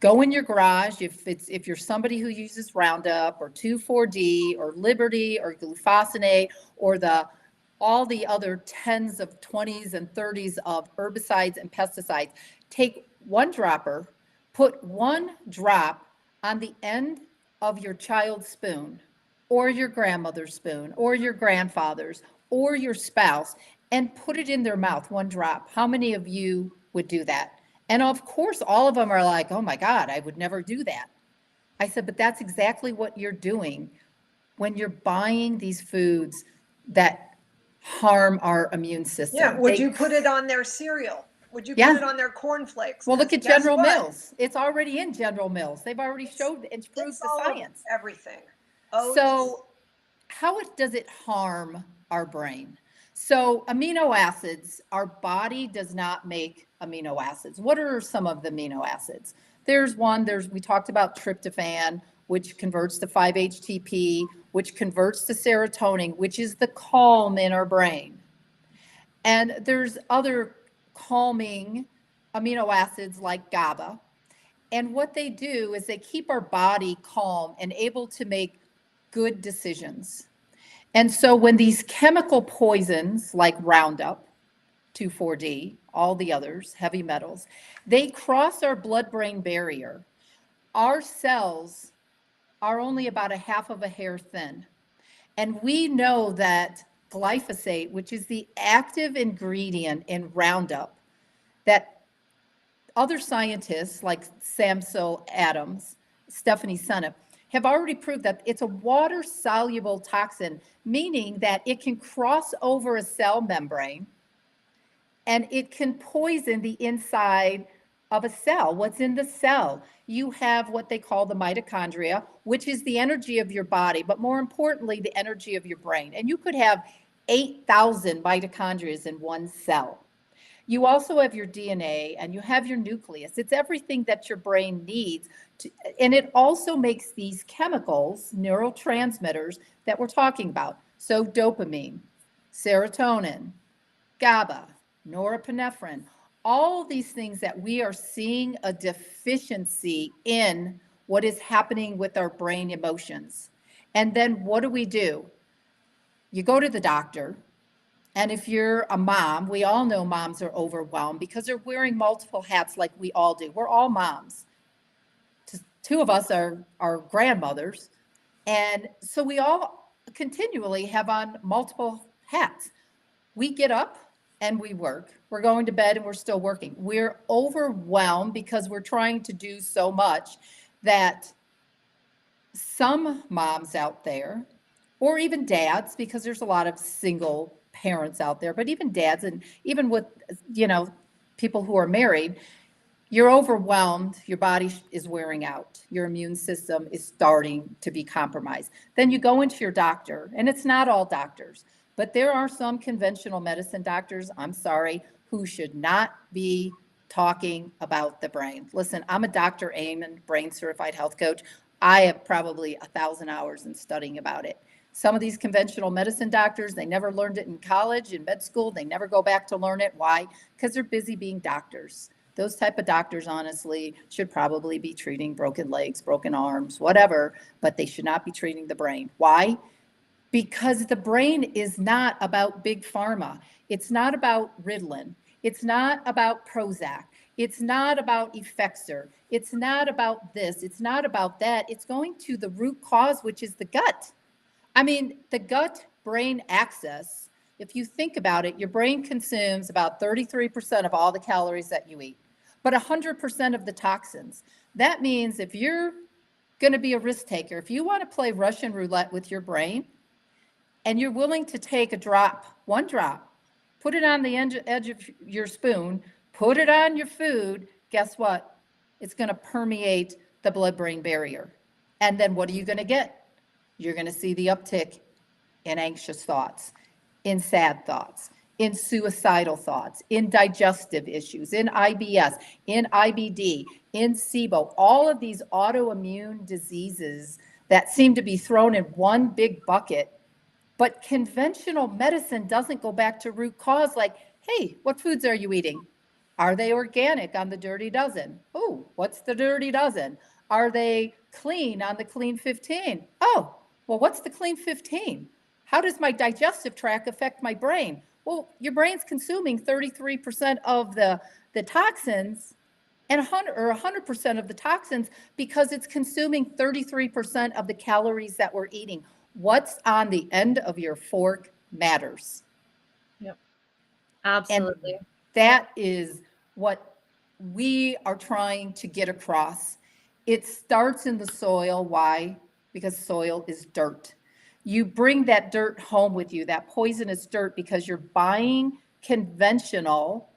go in your garage, if you're somebody who uses Roundup or 2,4-D or Liberty or glufosinate or all the other 10s of 20s and 30s of herbicides and pesticides, take 1 dropper, put 1 drop on the end of your child's spoon or your grandmother's spoon or your grandfather's or your spouse, and put it in their mouth, 1 drop. How many of you would do that? And of course, all of them are like, oh my God, I would never do that. I said, but that's exactly what you're doing when you're buying these foods that harm our immune system. Yeah, would you put it on their cereal? Would you put it on their cornflakes? Well, look at General Mills. It's already in General Mills. They've already showed and proved the science. Everything. So how does it harm our brain? So amino acids, our body does not make amino acids. What are some of the amino acids? We talked about tryptophan, which converts to 5-HTP, which converts to serotonin, which is the calm in our brain. And there's other calming amino acids like GABA. And what they do is they keep our body calm and able to make good decisions. And so when these chemical poisons like Roundup, 2,4-D, all the others, heavy metals, they cross our blood-brain barrier. Our cells are only about 1/2 of a hair thin. And we know that glyphosate, which is the active ingredient in Roundup, that other scientists like Samsul Adams, Stephanie Seneff, have already proved that it's a water-soluble toxin, meaning that it can cross over a cell membrane and it can poison the inside of a cell. What's in the cell? You have what they call the mitochondria, which is the energy of your body, but more importantly, the energy of your brain. And you could have 8,000 mitochondria in one cell. You also have your DNA and you have your nucleus. It's everything that your brain needs. And it also makes these chemicals, neurotransmitters that we're talking about. So dopamine, serotonin, GABA, norepinephrine, all these things that we are seeing a deficiency in what is happening with our brain emotions. And then what do? You go to the doctor. And if you're a mom, we all know moms are overwhelmed because they're wearing multiple hats like we all do. We're all moms. 2 of us are grandmothers. And so we all continually have on multiple hats. We get up and we work. We're going to bed and we're still working. We're overwhelmed because we're trying to do so much that some moms out there, or even dads, because there's a lot of single parents out there, but even dads, and even with, people who are married, you're overwhelmed, your body is wearing out, your immune system is starting to be compromised. Then you go into your doctor, and it's not all doctors, but there are some conventional medicine doctors, I'm sorry, who should not be talking about the brain. Listen, I'm a Dr. Amen, brain certified health coach. I have probably 1,000 hours in studying about it. Some of these conventional medicine doctors, they never learned it in college, in med school. They never go back to learn it. Why? Because they're busy being doctors. Those type of doctors, honestly, should probably be treating broken legs, broken arms, whatever, but they should not be treating the brain. Why? because the brain is not about big pharma. It's not about Ritalin. It's not about Prozac. It's not about Effexor. It's not about this. It's not about that. It's going to the root cause, which is the gut. I mean, the gut brain axis, if you think about it, your brain consumes about 33% of all the calories that you eat, but 100% of the toxins. That means if you're going to be a risk taker, if you want to play Russian roulette with your brain, and you're willing to take a drop, one drop, put it on the edge of your spoon, put it on your food, guess what? It's going to permeate the blood-brain barrier. And then what are you going to get? You're going to see the uptick in anxious thoughts, in sad thoughts, in suicidal thoughts, in digestive issues, in IBS, in IBD, in SIBO, all of these autoimmune diseases that seem to be thrown in one big bucket. But conventional medicine doesn't go back to root cause like, hey, what foods are you eating? Are they organic on the Dirty Dozen? Oh, what's the Dirty Dozen? Are they clean on the Clean 15? Oh, well, what's the Clean 15? How does my digestive tract affect my brain? Well, your brain's consuming 33% of the toxins and 100% of the toxins because it's consuming 33% of the calories that we're eating. What's on the end of your fork matters. Yep. Absolutely. And that is what we are trying to get across. It starts in the soil. Why? Because soil is dirt. You bring that dirt home with you, that poisonous dirt, because you're buying conventional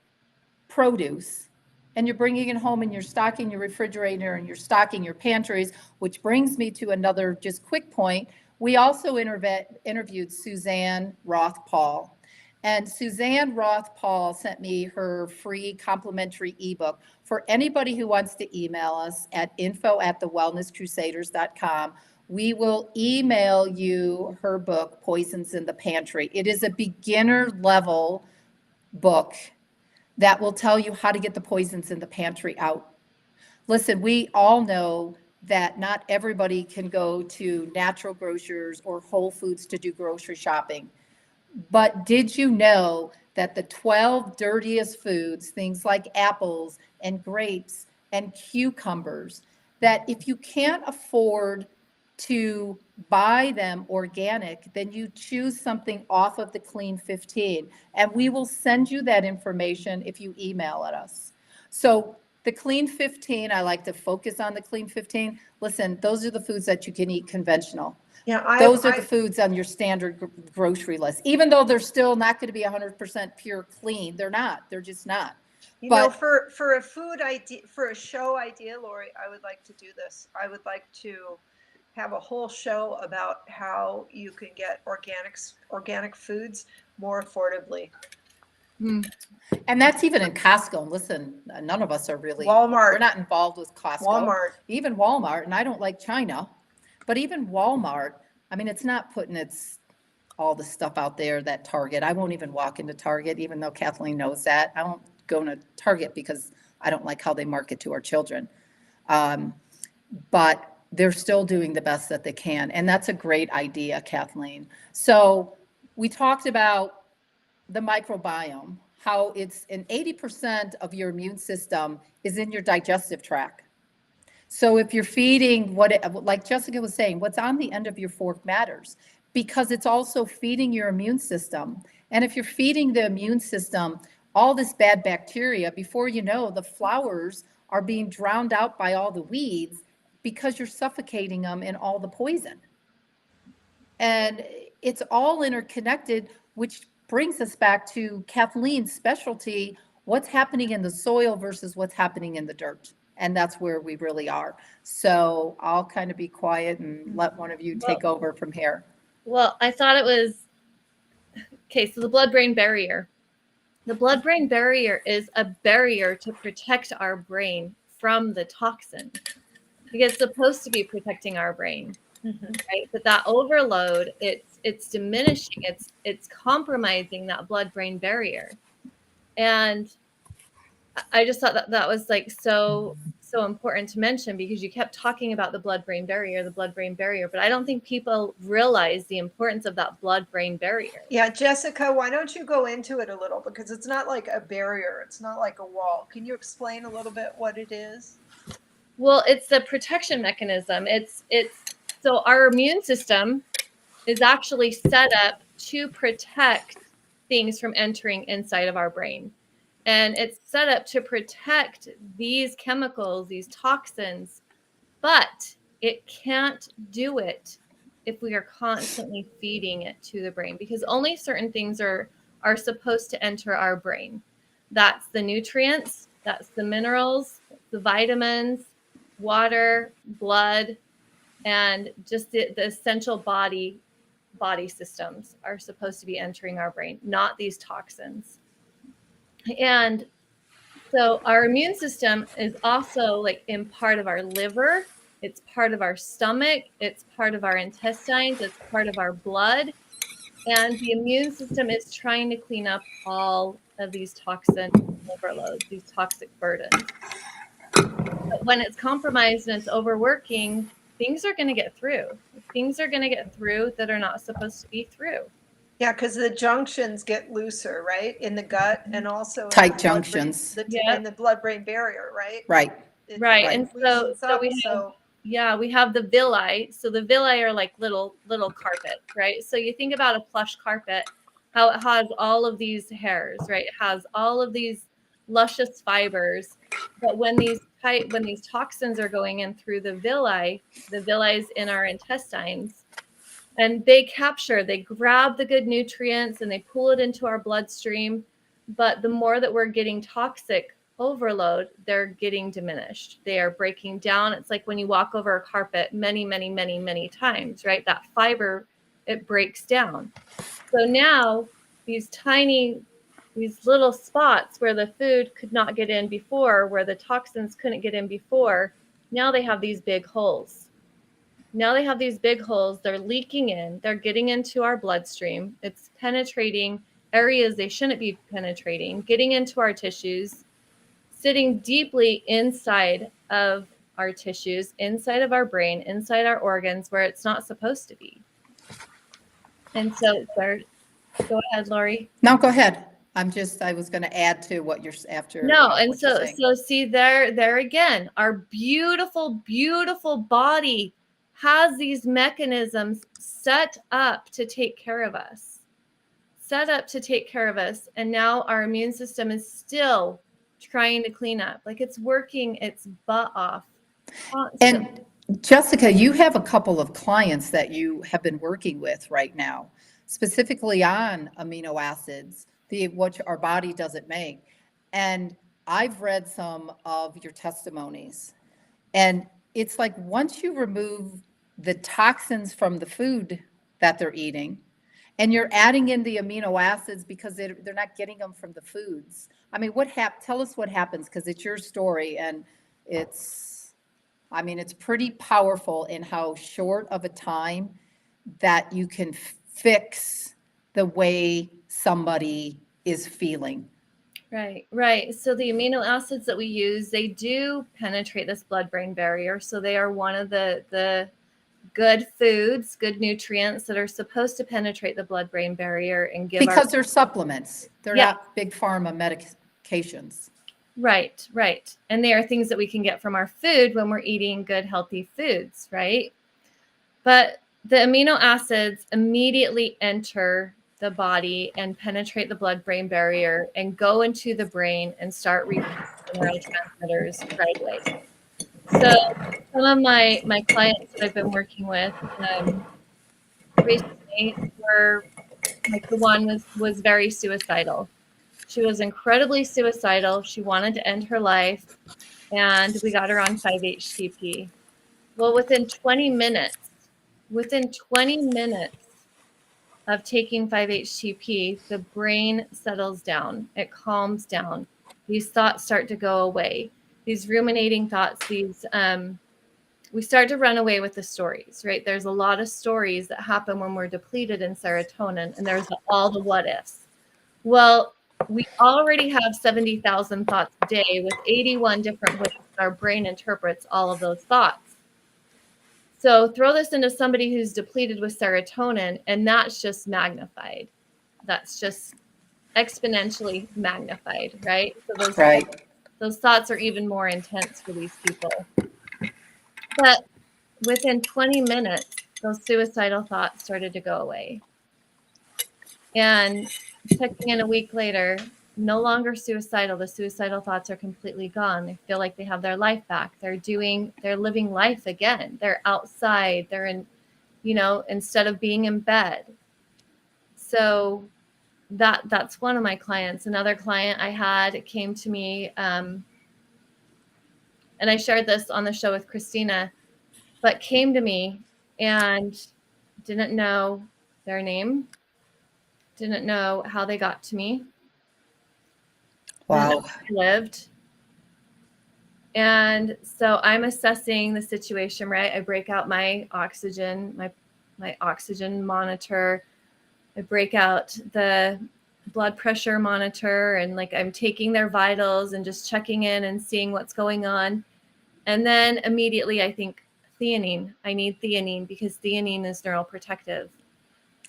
produce and you're bringing it home and you're stocking your refrigerator and you're stocking your pantries, which brings me to another just quick point. We also interviewed Suzanne Roth-Paul. And Suzanne Roth-Paul sent me her free complimentary ebook for anybody who wants to email us at info@thewellnesscrusaders.com. We will email you her book, Poisons in the Pantry. It is a beginner level book that will tell you how to get the poisons in the pantry out. Listen, we all know that not everybody can go to natural grocers or Whole Foods to do grocery shopping. But did you know that the 12 dirtiest foods, things like apples and grapes and cucumbers, that if you can't afford to buy them organic, then you choose something off of the Clean 15. And we will send you that information if you email at us. So the Clean 15, I like to focus on the Clean 15. Listen, those are the foods that you can eat conventional. Yeah, Those are the foods on your standard grocery list, even though they're still not going to be 100% pure clean. They're not. They're just not. You But- know, for a food idea, for a show idea, Lori, I would like to do this. I would like to have a whole show about how you can get organic foods more affordably. And that's even in Costco. And listen, none of us are really, Walmart. We're not involved with Costco. Walmart. Even Walmart, and I don't like China, but even Walmart, I mean, it's not putting all the stuff out there that Target. I won't even walk into Target, even though Kathleen knows that. I won't go into Target because I don't like how they market to our children. But they're still doing the best that they can. And that's a great idea, Kathleen. So we talked about the microbiome, how it's in 80% of your immune system is in your digestive tract. So if you're feeding like Jessica was saying, what's on the end of your fork matters because it's also feeding your immune system. And if you're feeding the immune system all this bad bacteria, before you know, the flowers are being drowned out by all the weeds because you're suffocating them in all the poison. And it's all interconnected, which brings us back to Kathleen's specialty, what's happening in the soil versus what's happening in the dirt. And that's where we really are. So I'll kind of be quiet and let one of you take over from here. Well, I thought it was, okay, so the blood-brain barrier. The blood-brain barrier is a barrier to protect our brain from the toxin. Because it's supposed to be protecting our brain, right? But that overload, it's diminishing, it's compromising that blood-brain barrier. And I just thought that was like so so important to mention because you kept talking about the blood-brain barrier, but I don't think people realize the importance of that blood-brain barrier. Yeah, Jessica, why don't you go into it a little, because it's not like a barrier, it's not like a wall. Can you explain a little bit what it is? Well, it's the protection mechanism. It's so our immune system is actually set up to protect things from entering inside of our brain. And it's set up to protect these chemicals, these toxins, but it can't do it if we are constantly feeding it to the brain, because only certain things are supposed to enter our brain. That's the nutrients, that's the minerals, the vitamins, water, blood, and just the essential body systems are supposed to be entering our brain, not these toxins. And so our immune system is also like in part of our liver, it's part of our stomach, it's part of our intestines, it's part of our blood. And the immune system is trying to clean up all of these toxin overloads, these toxic burdens. But when it's compromised and it's overworking, things are going to get through. Things are going to get through that are not supposed to be through. Yeah, because the junctions get looser, right, in the gut, and also Tight junctions. in the blood-brain barrier, right? Right. Right. It And loosens so up, we have the villi. So the villi are like little carpets, right? So you think about a plush carpet, how it has all of these hairs, right? It has all of these luscious fibers. But when these toxins are going in through the villi in our intestines, and they grab the good nutrients and they pull it into our bloodstream. But the more that we're getting toxic overload, they're getting diminished. They are breaking down. It's like when you walk over a carpet many, many, many, many times, right? That fiber, it breaks down. So now these little spots where the food could not get in before, where the toxins couldn't get in before, now they have these big holes. They're leaking in, they're getting into our bloodstream. It's penetrating areas they shouldn't be penetrating, getting into our tissues, sitting deeply inside of our tissues, inside of our brain, inside our organs where it's not supposed to be. And so, go ahead, Lori. No, go ahead. I was going to add to what you're after. No, and what you're saying. so see there again, our beautiful, beautiful body has these mechanisms set up to take care of us. And now our immune system is still trying to clean up. Like it's working its butt off constantly. And Jessica, you have a couple of clients that you have been working with right now, specifically on amino acids, what our body doesn't make. And I've read some of your testimonies, and it's like once you remove the toxins from the food that they're eating, and you're adding in the amino acids because they're not getting them from the foods. I mean, tell us what happens, because it's your story, and it's pretty powerful in how short of a time that you can fix the way somebody is feeling. Right. So the amino acids that we use, they do penetrate this blood-brain barrier. So they are one of the good foods, good nutrients that are supposed to penetrate the blood-brain barrier and give because they're supplements. They're not big pharma medications. Right. And they are things that we can get from our food when we're eating good, healthy foods, right? But the amino acids immediately enter the body and penetrate the blood-brain barrier and go into the brain and start releasing neurotransmitters right away. So some of my clients that I've been working with recently were, like, the one was very suicidal. She was incredibly suicidal. She wanted to end her life, and we got her on 5-HTP. Well, within 20 minutes of taking 5-HTP, the brain settles down. It calms down. These thoughts start to go away. These ruminating thoughts, we start to run away with the stories, right? There's a lot of stories that happen when we're depleted in serotonin, and there's all the what ifs. Well, we already have 70,000 thoughts a day with 81 different ways of our brain interprets all of those thoughts. So throw this into somebody who's depleted with serotonin, and that's just magnified. That's just exponentially magnified, right? So those thoughts are even more intense for these people. But within 20 minutes, those suicidal thoughts started to go away. And checking in a week later, no longer suicidal. The suicidal thoughts are completely gone. They feel like they have their life back. They're living life again. They're outside. They're in, instead of being in bed. So that's one of my clients. Another client I had came to me, and I shared this on the show with Christina, but came to me and didn't know their name, didn't know how they got to me. Wow. Lived. And so I'm assessing the situation, right? I break out my oxygen, my oxygen monitor. I break out the blood pressure monitor, and like I'm taking their vitals and just checking in and seeing what's going on. And then immediately I think theanine. I need theanine because theanine is neuroprotective.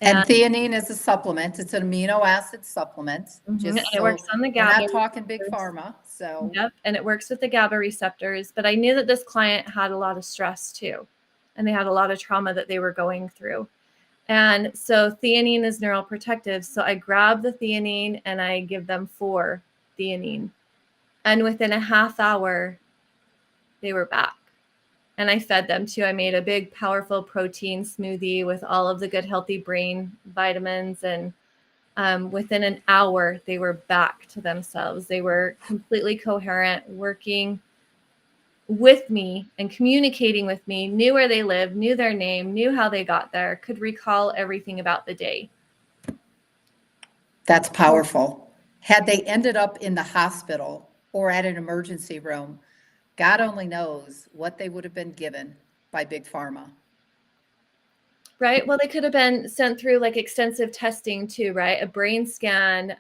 And theanine is a supplement. It's an amino acid supplement. And it works on the GABA. We're not talking big pharma. So yep, and it works with the GABA receptors. But I knew that this client had a lot of stress too, and they had a lot of trauma that they were going through. And so theanine is neuroprotective. So I grab the theanine and I give them 4 theanine. And within a half hour, they were back. And I fed them too. I made a big, powerful protein smoothie with all of the good, healthy brain vitamins. And within an hour, they were back to themselves. They were completely coherent, working with me and communicating with me, knew where they lived, knew their name, knew how they got there, could recall everything about the day. That's powerful. Had they ended up in the hospital or at an emergency room, God only knows what they would have been given by Big Pharma. Right. Well, they could have been sent through like extensive testing too, right? A brain scan.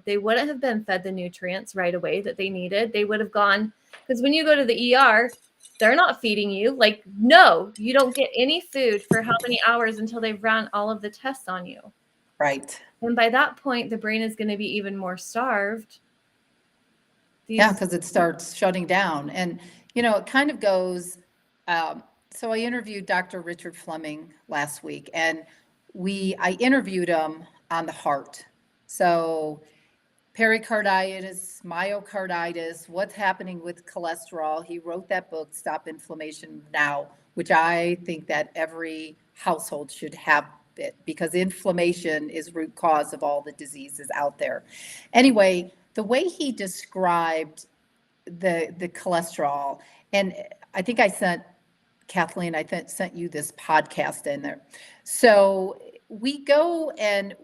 They wouldn't have been fed the nutrients right away that they needed. They would have gone, because when you go to the ER, they're not feeding you. Like, no, you don't get any food for how many hours until they've run all of the tests on you. Right. And by that point, the brain is going to be even more starved. Yeah, because it starts shutting down. And, it kind of goes, so I interviewed Dr. Richard Fleming last week, and I interviewed him on the heart. So pericarditis, myocarditis, what's happening with cholesterol. He wrote that book, Stop Inflammation Now, which I think that every household should have it, because inflammation is root cause of all the diseases out there. Anyway, the way he described the cholesterol, and I think I sent Kathleen, sent you this podcast in there. So we go and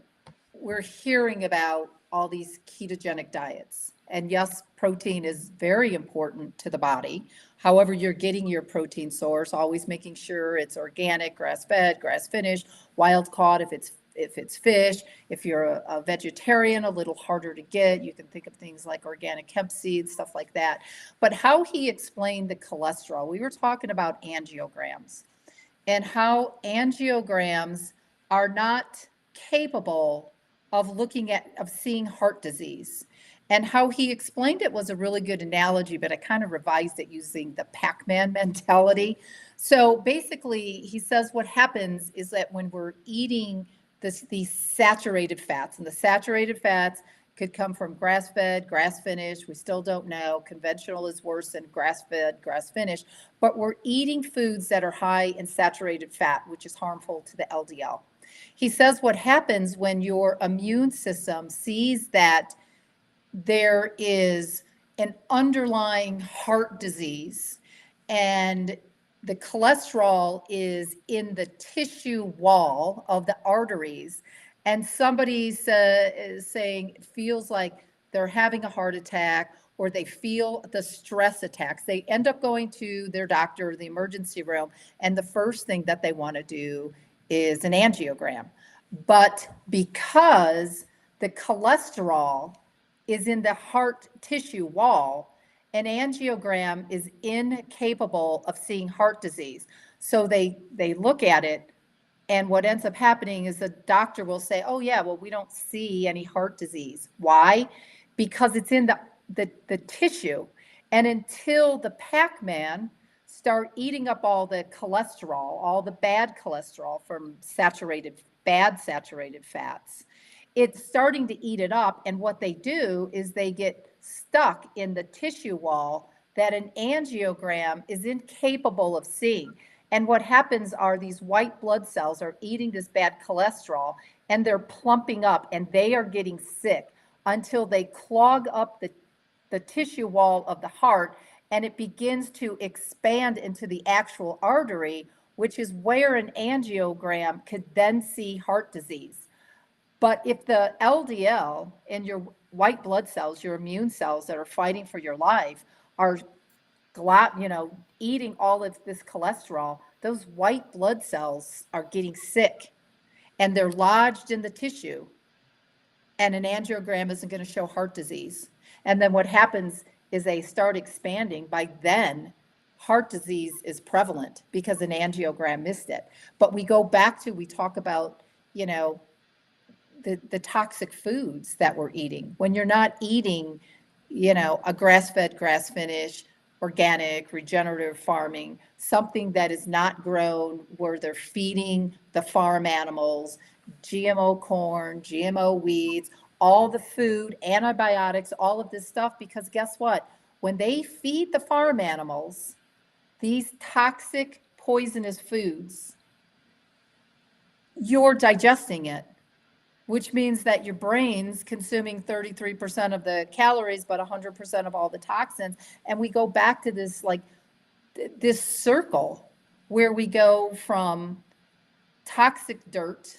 we're hearing about all these ketogenic diets. And yes, protein is very important to the body. However, you're getting your protein source, always making sure it's organic, grass-fed, grass-finished, wild-caught if it's fish. If you're a vegetarian, a little harder to get. You can think of things like organic hemp seeds, stuff like that. But how he explained the cholesterol, we were talking about angiograms and how angiograms are not capable of seeing heart disease. And how he explained it was a really good analogy, but I kind of revised it using the Pac-Man mentality. So basically, he says what happens is that when we're eating these saturated fats, and the saturated fats could come from grass-fed, grass-finished, we still don't know. Conventional is worse than grass-fed, grass-finished, but we're eating foods that are high in saturated fat, which is harmful to the LDL. He says what happens when your immune system sees that there is an underlying heart disease and the cholesterol is in the tissue wall of the arteries, and somebody's saying it feels like they're having a heart attack or they feel the stress attacks, they end up going to their doctor, the emergency room, and the first thing that they want to do is an angiogram. But because the cholesterol is in the heart tissue wall, An angiogram is incapable of seeing heart disease. So they look at it, and what ends up happening is the doctor will say, oh yeah, well, we don't see any heart disease. Why? Because it's in the tissue. And until the Pac-Man start eating up all the cholesterol, all the bad cholesterol from bad saturated fats, it's starting to eat it up. And what they do is they get stuck in the tissue wall that an angiogram is incapable of seeing. And what happens are these white blood cells are eating this bad cholesterol, and they're plumping up, and they are getting sick until they clog up the tissue wall of the heart, and it begins to expand into the actual artery, which is where an angiogram could then see heart disease. But if the LDL and your white blood cells, your immune cells that are fighting for your life, are eating all of this cholesterol, those white blood cells are getting sick, and they're lodged in the tissue, and an angiogram isn't going to show heart disease. And then what happens is they start expanding. By then, heart disease is prevalent because an angiogram missed it. But we talk about, the toxic foods that we're eating. When you're not eating, a grass-fed, grass-finished, organic, regenerative farming, something that is not grown where they're feeding the farm animals, GMO corn, GMO weeds, all the food, antibiotics, all of this stuff, because guess what? When they feed the farm animals these toxic, poisonous foods, you're digesting it, which means that your brain's consuming 33% of the calories, but 100% of all the toxins. And we go back to this, this circle where we go from toxic dirt,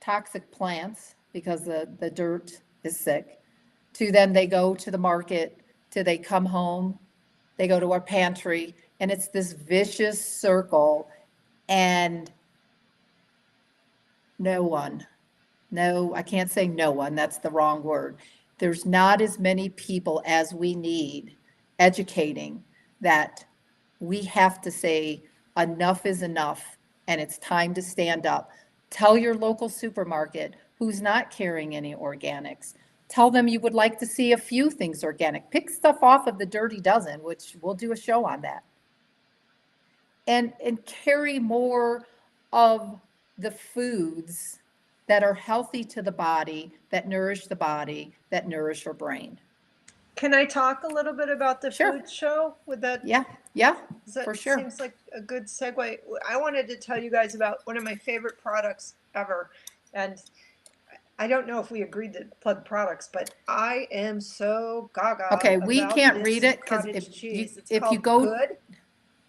toxic plants, because the dirt is sick, to then they go to the market, to they come home, they go to our pantry, and it's this vicious circle. And I can't say no one, that's the wrong word. There's not as many people as we need educating that we have to say enough is enough, and it's time to stand up. Tell your local supermarket who's not carrying any organics. Tell them you would like to see a few things organic. Pick stuff off of the dirty dozen, which we'll do a show on that. And carry more of the foods that are healthy to the body, that nourish the body, that nourish your brain. Can I talk a little bit about the Sure. food show with that? Yeah, for sure. Seems like a good segue. I wanted to tell you guys about one of my favorite products ever. And I don't know if we agreed to plug products, but I am so gaga. Okay, we about can't this read it because cottage cheese. It's if called you go, Good.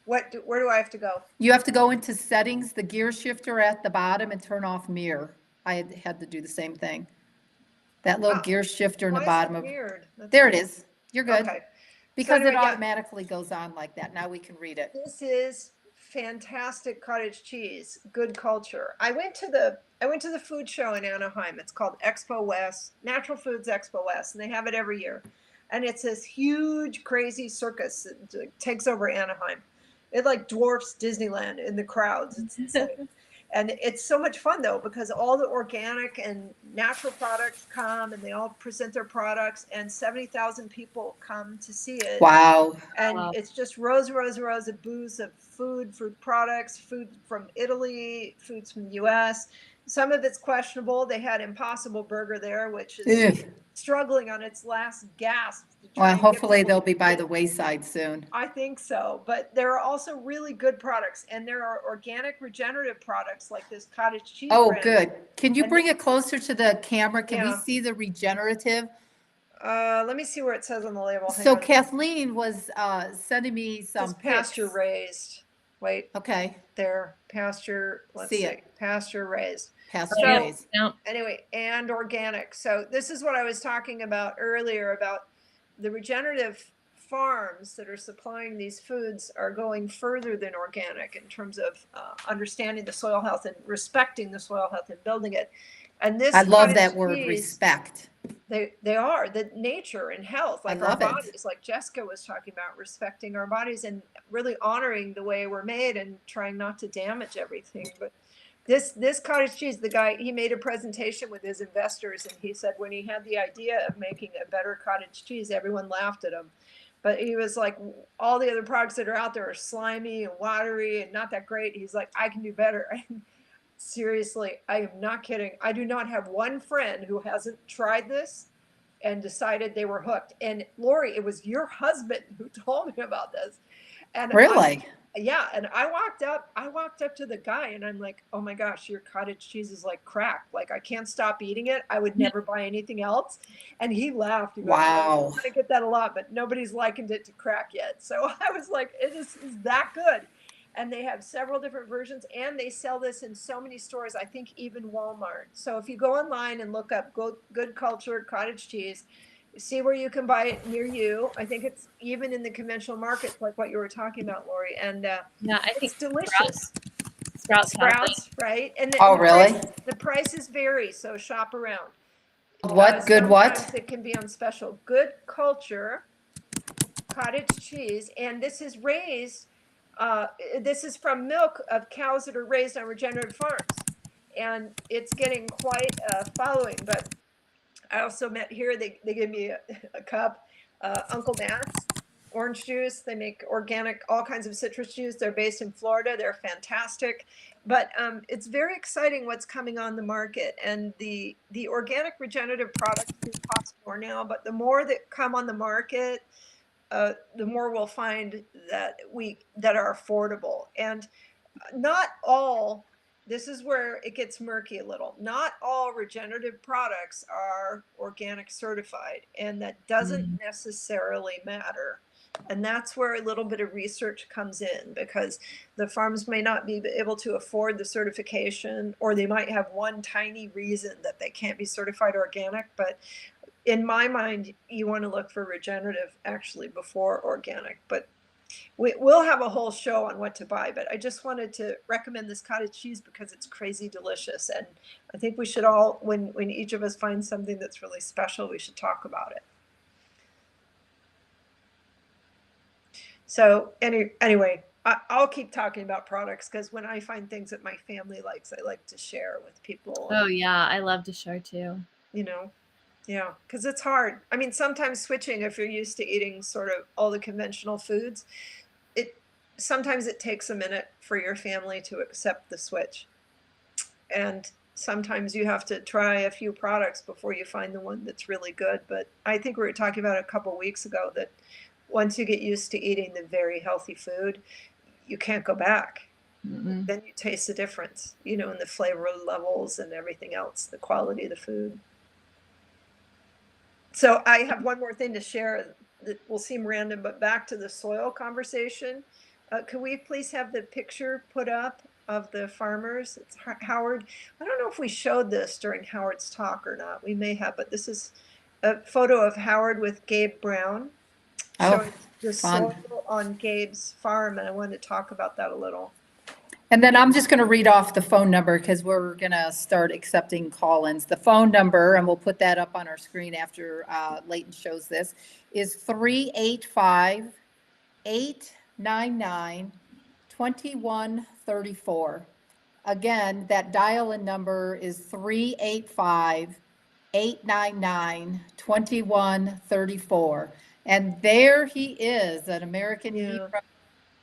Where do I have to go? you have to go into settings, the gear shifter at the bottom, and turn off mirror. I had to do the same thing. That little gear shifter in the bottom of. Weird. There it is. You're good. Okay. Because anyway, it yeah. automatically goes on like that. Now we can read it. This is fantastic cottage cheese. Good culture. I went to the food show in Anaheim. It's called Expo West, Natural Foods Expo West, and they have it every year. And it's this huge, crazy circus that takes over Anaheim. It like dwarfs Disneyland in the crowds. It's insane. And it's so much fun though, because all the organic and natural products come, and they all present their products, and 70,000 people come to see it. Wow. And it's just rows of booths of food products, food from Italy, foods from the US. Some of it's questionable. They had Impossible Burger there, which is struggling on its last gasp. Well, hopefully they'll be by the wayside soon. I think so. But there are also really good products, and there are organic regenerative products like this cottage cheese. Oh, brand. good. Can you bring it closer to the camera? Can we Yeah. see the regenerative? Let me see where it says on the label. Hang So on. Kathleen was sending me some It's pasture pics. raised. Wait, Okay, there, pasture. Let's see, pasture raised. pasture raised. No. Anyway, and organic. So this is what I was talking about earlier about the regenerative farms that are supplying these foods are going further than organic in terms of understanding the soil health and respecting the soil health and building it. And this I love cottage that word, cheese, respect. they are the nature and health, I like our love it. bodies, like Jessica was talking about, respecting our bodies and really honoring the way we're made and trying not to damage everything. But this cottage cheese, the guy, he made a presentation with his investors, and he said when he had the idea of making a better cottage cheese, everyone laughed at him. But he was like, all the other products that are out there are slimy and watery and not that great. He's like, I can do better. Seriously, I am not kidding. I do not have one friend who hasn't tried this and decided they were hooked. And Lori, it was your husband who told me about this. And Really? yeah, and I walked up to the guy and I'm like, oh my gosh, your cottage cheese is like crack. Like I can't stop eating it. I would never buy anything else. And he laughed. He goes, Wow. I get that a lot, but nobody's likened it to crack yet. So I was like, it is that good. And they have several different versions, and they sell this in so many stores, I think even Walmart. So if you go online and look up good culture cottage cheese, see where you can buy it near you. I think it's even in the conventional markets, like what you were talking about, Lori. And Yeah, I it's think delicious. Sprouts have them. Sprouts, right? And Oh, really? the prices vary, so shop around. What? Good Sometimes what? it can be on special. Good culture cottage cheese, and this is raised. This is from milk of cows that are raised on regenerative farms, and it's getting quite a following. But I also met here. They give me a cup. Uncle Matt's orange juice. They make organic, all kinds of citrus juice. They're based in Florida. They're fantastic. But it's very exciting what's coming on the market, and the organic regenerative products do cost more now. But the more that come on the market, the more we'll find that are affordable. And not all, this is where it gets murky a little. Not all regenerative products are organic certified, and that doesn't necessarily matter. And that's where a little bit of research comes in, because the farms may not be able to afford the certification, or they might have one tiny reason that they can't be certified organic. But in my mind, you want to look for regenerative actually before organic. But we'll have a whole show on what to buy, but I just wanted to recommend this cottage cheese because it's crazy delicious. And I think we should all, when each of us finds something that's really special, we should talk about it. So anyway, I'll keep talking about products, because when I find things that my family likes, I like to share with people. Oh yeah, I love to share too. You know, yeah, because it's hard. I mean, sometimes switching, if you're used to eating sort of all the conventional foods, sometimes it takes a minute for your family to accept the switch. And sometimes you have to try a few products before you find the one that's really good. But I think we were talking about a couple weeks ago that once you get used to eating the very healthy food, you can't go back. Mm-mm. Then you taste the difference, in the flavor levels and everything else, the quality of the food. So I have one more thing to share that will seem random, but back to the soil conversation. Could we please have the picture put up of the farmers? It's Howard. I don't know if we showed this during Howard's talk or not. We may have, but this is a photo of Howard with Gabe Brown showing the fun. soil on Gabe's farm, and I wanted to talk about that a little. And then I'm just going to read off the phone number because we're going to start accepting call-ins. The phone number, and we'll put that up on our screen after Leighton shows this, is 385-899-2134. Again, that dial-in number is 385-899-2134. And there he is, an American hero,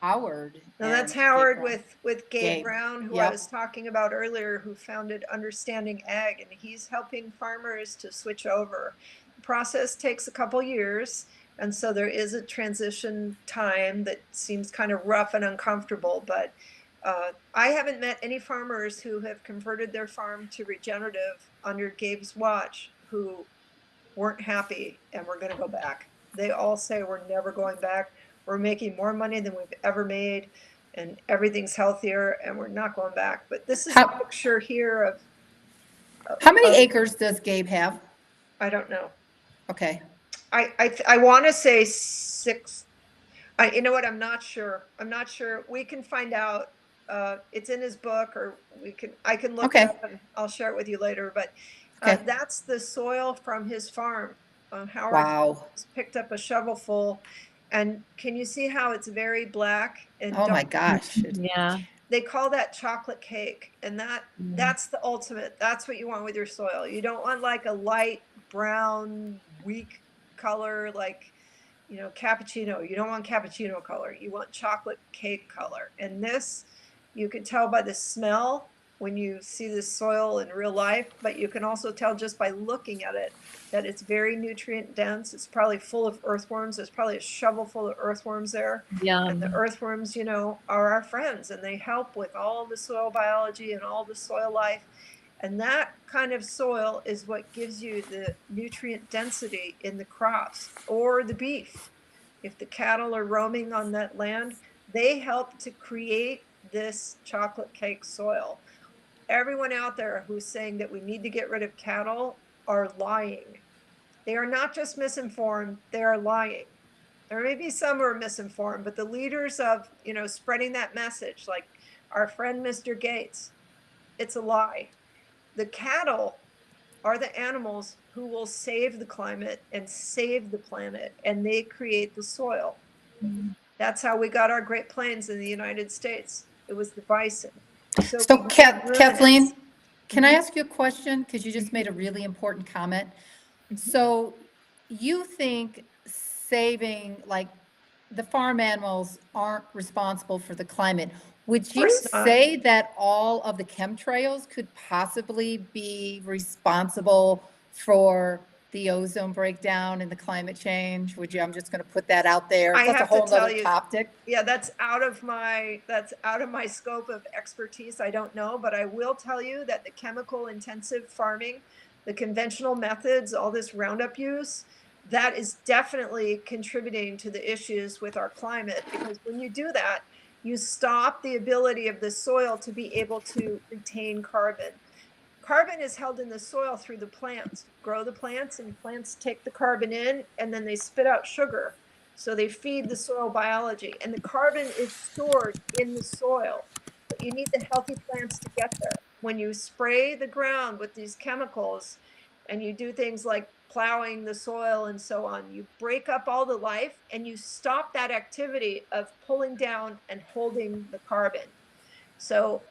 Howard. Now that's and Howard Gabe with Gabe Brown, who I Yep. was talking about earlier, who founded Understanding Ag, and he's helping farmers to switch over. The process takes a couple years, and so there is a transition time that seems kind of rough and uncomfortable, but I haven't met any farmers who have converted their farm to regenerative under Gabe's watch who weren't happy and were going to go back. They all say, we're never going back. We're making more money than we've ever made, and everything's healthier, and we're not going back. But this is a picture here of. How many acres does Gabe have? I don't know. Okay. I want to say 6. You know what? I'm not sure. We can find out it's in his book, or I can look Okay. it up and I'll share it with you later. But Okay. that's the soil from his farm. Howard Wow. picked up a shovelful, and can you see how it's very black and Oh my dark? gosh. Yeah. They call that chocolate cake, and that's the ultimate. That's what you want with your soil. You don't want like a light brown, weak color like, cappuccino. You don't want cappuccino color. You want chocolate cake color. And this, you can tell by the smell when you see this soil in real life, but you can also tell just by looking at it that it's very nutrient dense. It's probably full of earthworms. There's probably a shovel full of earthworms there. And the earthworms, are our friends, and they help with all the soil biology and all the soil life. And that kind of soil is what gives you the nutrient density in the crops or the beef. If the cattle are roaming on that land, they help to create this chocolate cake soil. Everyone out there who's saying that we need to get rid of cattle are lying. They are not just misinformed, they are lying. There may be some who are misinformed, but the leaders of, spreading that message, like our friend Mr. Gates, it's a lie. The cattle are the animals who will save the climate and save the planet, and they create the soil. That's how we got our Great Plains in the United States. It was the bison. So Kathleen, can I Mhm. ask you a question? Because you just made a really important comment. So you think saving, like, the farm animals aren't responsible for the climate. Would you course not. say that all of the chemtrails could possibly be responsible for the ozone breakdown and the climate change? I'm just going to put that out there. I That's a have to whole tell nother you, topic. yeah, that's out of my scope of expertise. I don't know, but I will tell you that the chemical intensive farming, the conventional methods, all this Roundup use, that is definitely contributing to the issues with our climate, because when you do that, you stop the ability of the soil to be able to retain carbon. Carbon is held in the soil through the plants. Grow the plants, and plants take the carbon in, and then they spit out sugar. So they feed the soil biology, and the carbon is stored in the soil. But you need the healthy plants to get there. When you spray the ground with these chemicals and you do things like plowing the soil and so on, you break up all the life and you stop that activity of pulling down and holding the carbon. So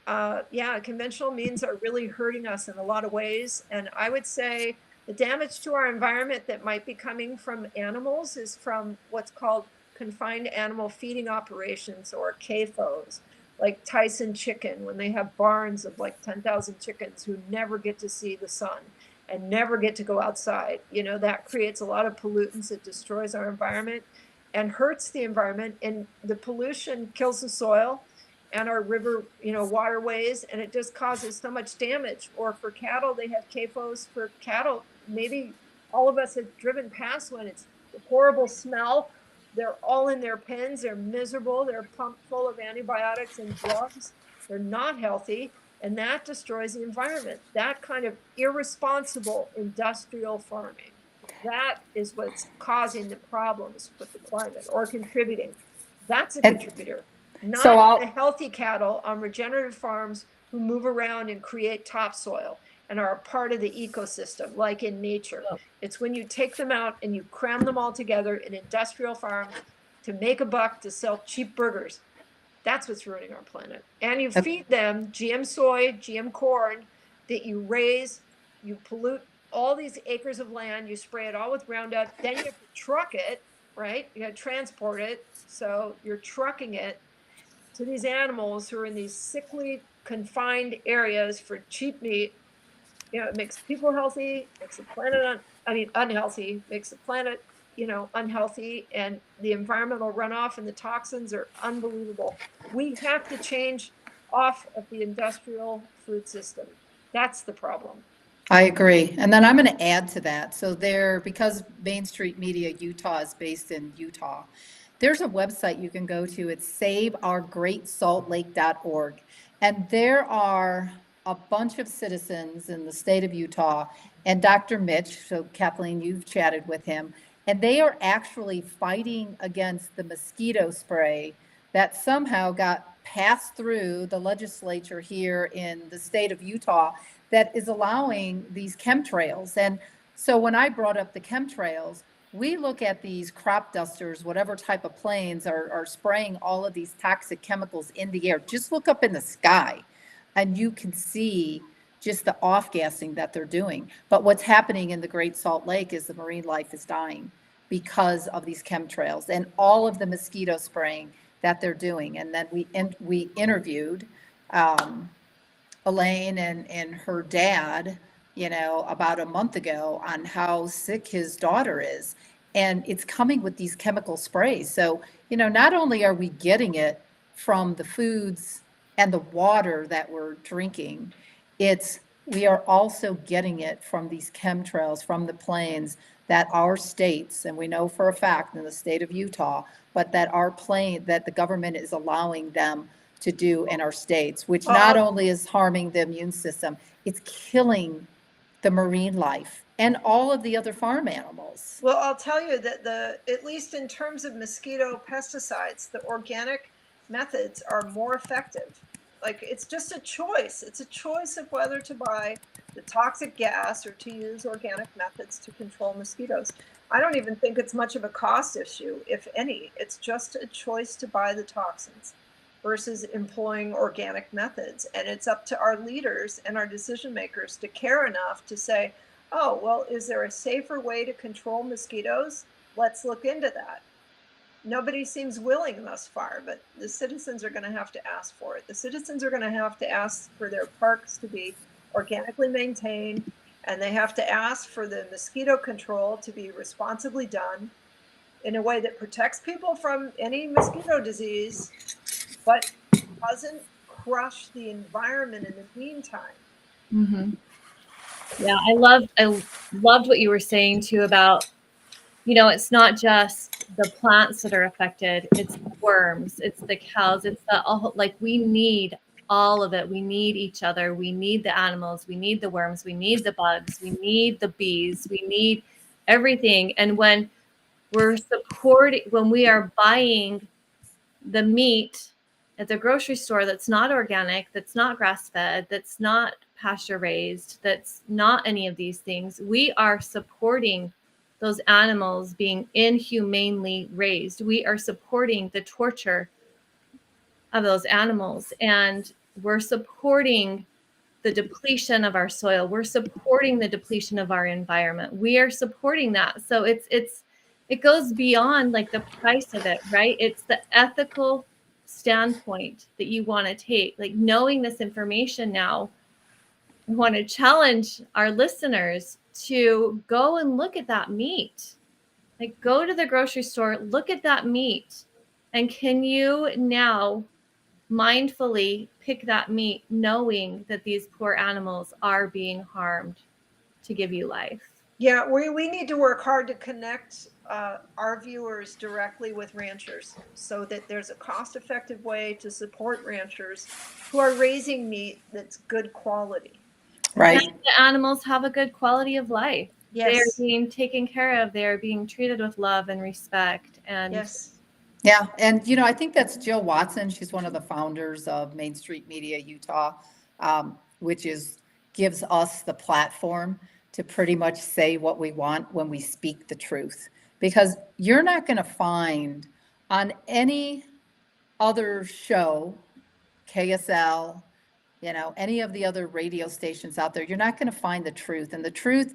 yeah, conventional means are really hurting us in a lot of ways. And I would say the damage to our environment that might be coming from animals is from what's called confined animal feeding operations, or CAFOs, like Tyson chicken, when they have barns of like 10,000 chickens who never get to see the sun and never get to go outside. That creates a lot of pollutants. It destroys our environment and hurts the environment. And the pollution kills the soil and our river, waterways, and it just causes so much damage. Or for cattle, they have CAFOs for cattle. Maybe all of us have driven past one. It's a horrible smell. They're all in their pens. They're miserable. They're pumped full of antibiotics and drugs. They're not healthy, and that destroys the environment. That kind of irresponsible industrial farming, that is what's causing the problems with the climate, or contributing. That's a contributor. So Not the healthy cattle on regenerative farms who move around and create topsoil and are a part of the ecosystem, like in nature. It's when you take them out and you cram them all together in industrial farms to make a buck, to sell cheap burgers. That's what's ruining our planet. And you feed them GM soy, GM corn that you raise, you pollute all these acres of land, you spray it all with Roundup, then you have to truck it, right? You got to transport it. So you're trucking it to these animals who are in these sickly, confined areas for cheap meat. It makes people healthy, makes the planet, unhealthy, makes the planet, unhealthy, and the environmental runoff and the toxins are unbelievable. We have to change off of the industrial food system. That's the problem. I agree. And then I'm going to add to that. So because Main Street Media Utah is based in Utah, there's a website you can go to. It's saveourgreatsaltlake.org. And there are a bunch of citizens in the state of Utah and Dr. Mitch, so Kathleen, you've chatted with him, and they are actually fighting against the mosquito spray that somehow got passed through the legislature here in the state of Utah that is allowing these chemtrails. And so when I brought up the chemtrails, we look at these crop dusters, whatever type of planes are spraying all of these toxic chemicals in the air. Just look up in the sky and you can see just the off-gassing that they're doing. But what's happening in the Great Salt Lake is the marine life is dying because of these chemtrails and all of the mosquito spraying that they're doing. And then we interviewed Elaine and her dad, about a month ago on how sick his daughter is. And it's coming with these chemical sprays. So, not only are we getting it from the foods and the water that we're drinking, we are also getting it from these chemtrails, from the planes that our states, and we know for a fact in the state of Utah, but that the government is allowing them to do in our states, which not only is harming the immune system, it's killing the marine life and all of the other farm animals. Well, I'll tell you that at least in terms of mosquito pesticides, the organic methods are more effective. Like, it's just a choice. It's a choice of whether to buy the toxic gas or to use organic methods to control mosquitoes. I don't even think it's much of a cost issue, if any. It's just a choice to buy the toxins versus employing organic methods. And it's up to our leaders and our decision makers to care enough to say, oh, well, is there a safer way to control mosquitoes? Let's look into that. Nobody seems willing thus far, but the citizens are going to have to ask for it. The citizens are going to have to ask for their parks to be organically maintained, and they have to ask for the mosquito control to be responsibly done in a way that protects people from any mosquito disease, but doesn't crush the environment in the meantime. Mm-hmm. Yeah, I loved what you were saying too about, it's not just the plants that are affected, it's the worms, it's the cows, it's we need all of it. We need each other. We need the animals. We need the worms. We need the bugs. We need the bees. We need everything. And when we are buying the meat at the grocery store that's not organic, that's not grass-fed, that's not pasture-raised, that's not any of these things, we are supporting those animals being inhumanely raised. We are supporting the torture of those animals, and we're supporting the depletion of our soil. We're supporting the depletion of our environment. We are supporting that. So it goes beyond like the price of it, right? It's the ethical standpoint that you want to take. Like, knowing this information now, I want to challenge our listeners to go and look at that meat. Like, go to the grocery store, look at that meat, and can you now mindfully pick that meat, knowing that these poor animals are being harmed to give you life? Yeah, we need to work hard to connect our viewers directly with ranchers so that there's a cost-effective way to support ranchers who are raising meat that's good quality. Right. And the animals have a good quality of life. Yes. They're being taken care of. They're being treated with love and respect. And yes. Yeah. And, I think that's Jill Watson. She's one of the founders of Main Street Media Utah, which gives us the platform to pretty much say what we want when we speak the truth. Because you're not going to find on any other show, KSL, any of the other radio stations out there, you're not going to find the truth. And the truth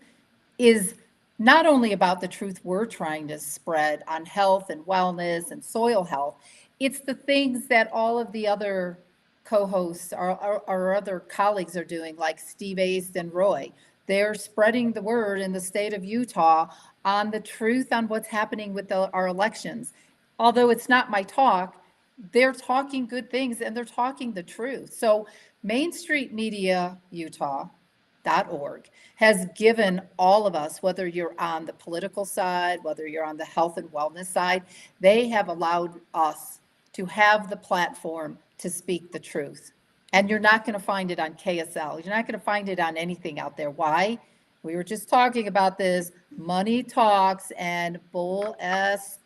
is not only about the truth we're trying to spread on health and wellness and soil health, it's the things that all of the other co-hosts, our other colleagues are doing, like Steve Ace and Roy. They're spreading the word in the state of Utah on the truth on what's happening with our elections. Although it's not my talk, they're talking good things and they're talking the truth. So Main Street Media Utah.org has given all of us, whether you're on the political side, whether you're on the health and wellness side, they have allowed us to have the platform to speak the truth. And you're not going to find it on KSL. You're not going to find it on anything out there. Why? We were just talking about this money talks and bull S.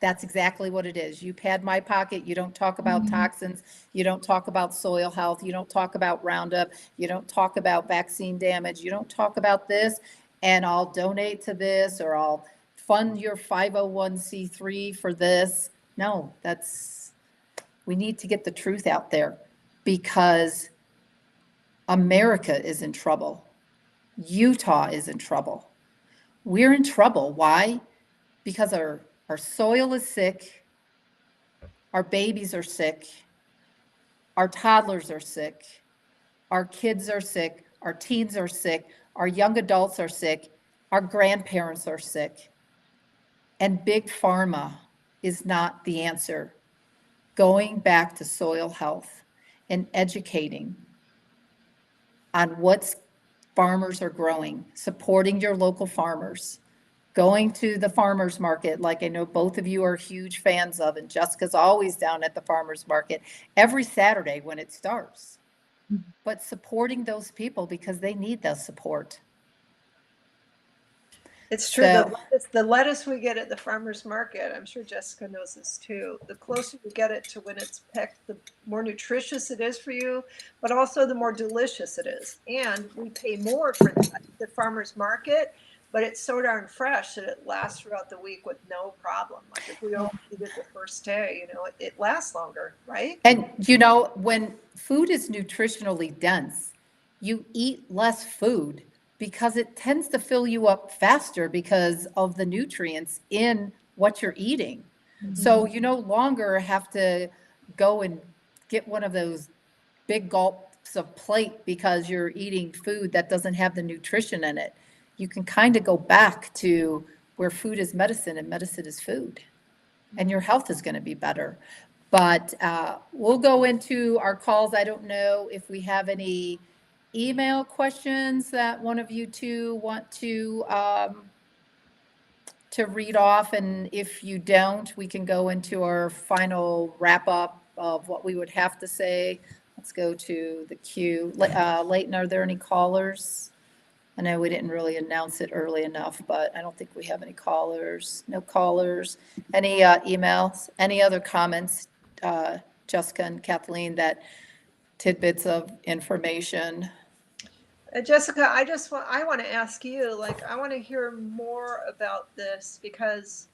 That's exactly what it is. You pad my pocket. You don't talk about toxins. You don't talk about soil health. You don't talk about Roundup. You don't talk about vaccine damage. You don't talk about this, and I'll donate to this, or I'll fund your 501c3 for this. No, we need to get the truth out there, because America is in trouble. Utah is in trouble. We're in trouble. Why? Because our soil is sick. Our babies are sick. Our toddlers are sick. Our kids are sick. Our teens are sick. Our young adults are sick. Our grandparents are sick. And big pharma is not the answer. Going back to soil health and educating on what farmers are growing, supporting your local farmers, going to the farmers market, like I know both of you are huge fans of, and Jessica's always down at the farmers market every Saturday when it starts. But supporting those people because they need the support. It's true. So, The lettuce we get at the farmer's market, I'm sure Jessica knows this too. The closer you get it to when it's picked, the more nutritious it is for you, but also the more delicious it is. And we pay more for that at the farmer's market, but it's so darn fresh that it lasts throughout the week with no problem. Like if we don't eat it the first day, it lasts longer, right? and when food is nutritionally dense, you eat less food because it tends to fill you up faster because of the nutrients in what you're eating. So you no longer have to go and get one of those big gulps of plate because you're eating food that doesn't have the nutrition in it. You can kind of go back to where food is medicine and medicine is food, and your health is going to be better. But we'll go into our calls. I don't know if we have any email questions that one of you two want to read off. And if you don't, we can go into our final wrap up of what we would have to say. Let's go to the queue. Leighton, are there any callers? I know we didn't really announce it early enough, but I don't think we have any callers. No callers. Any emails? Any other comments, Jessica and Kathleen, that tidbits of information? Jessica, I want to ask you, I want to hear more about this, because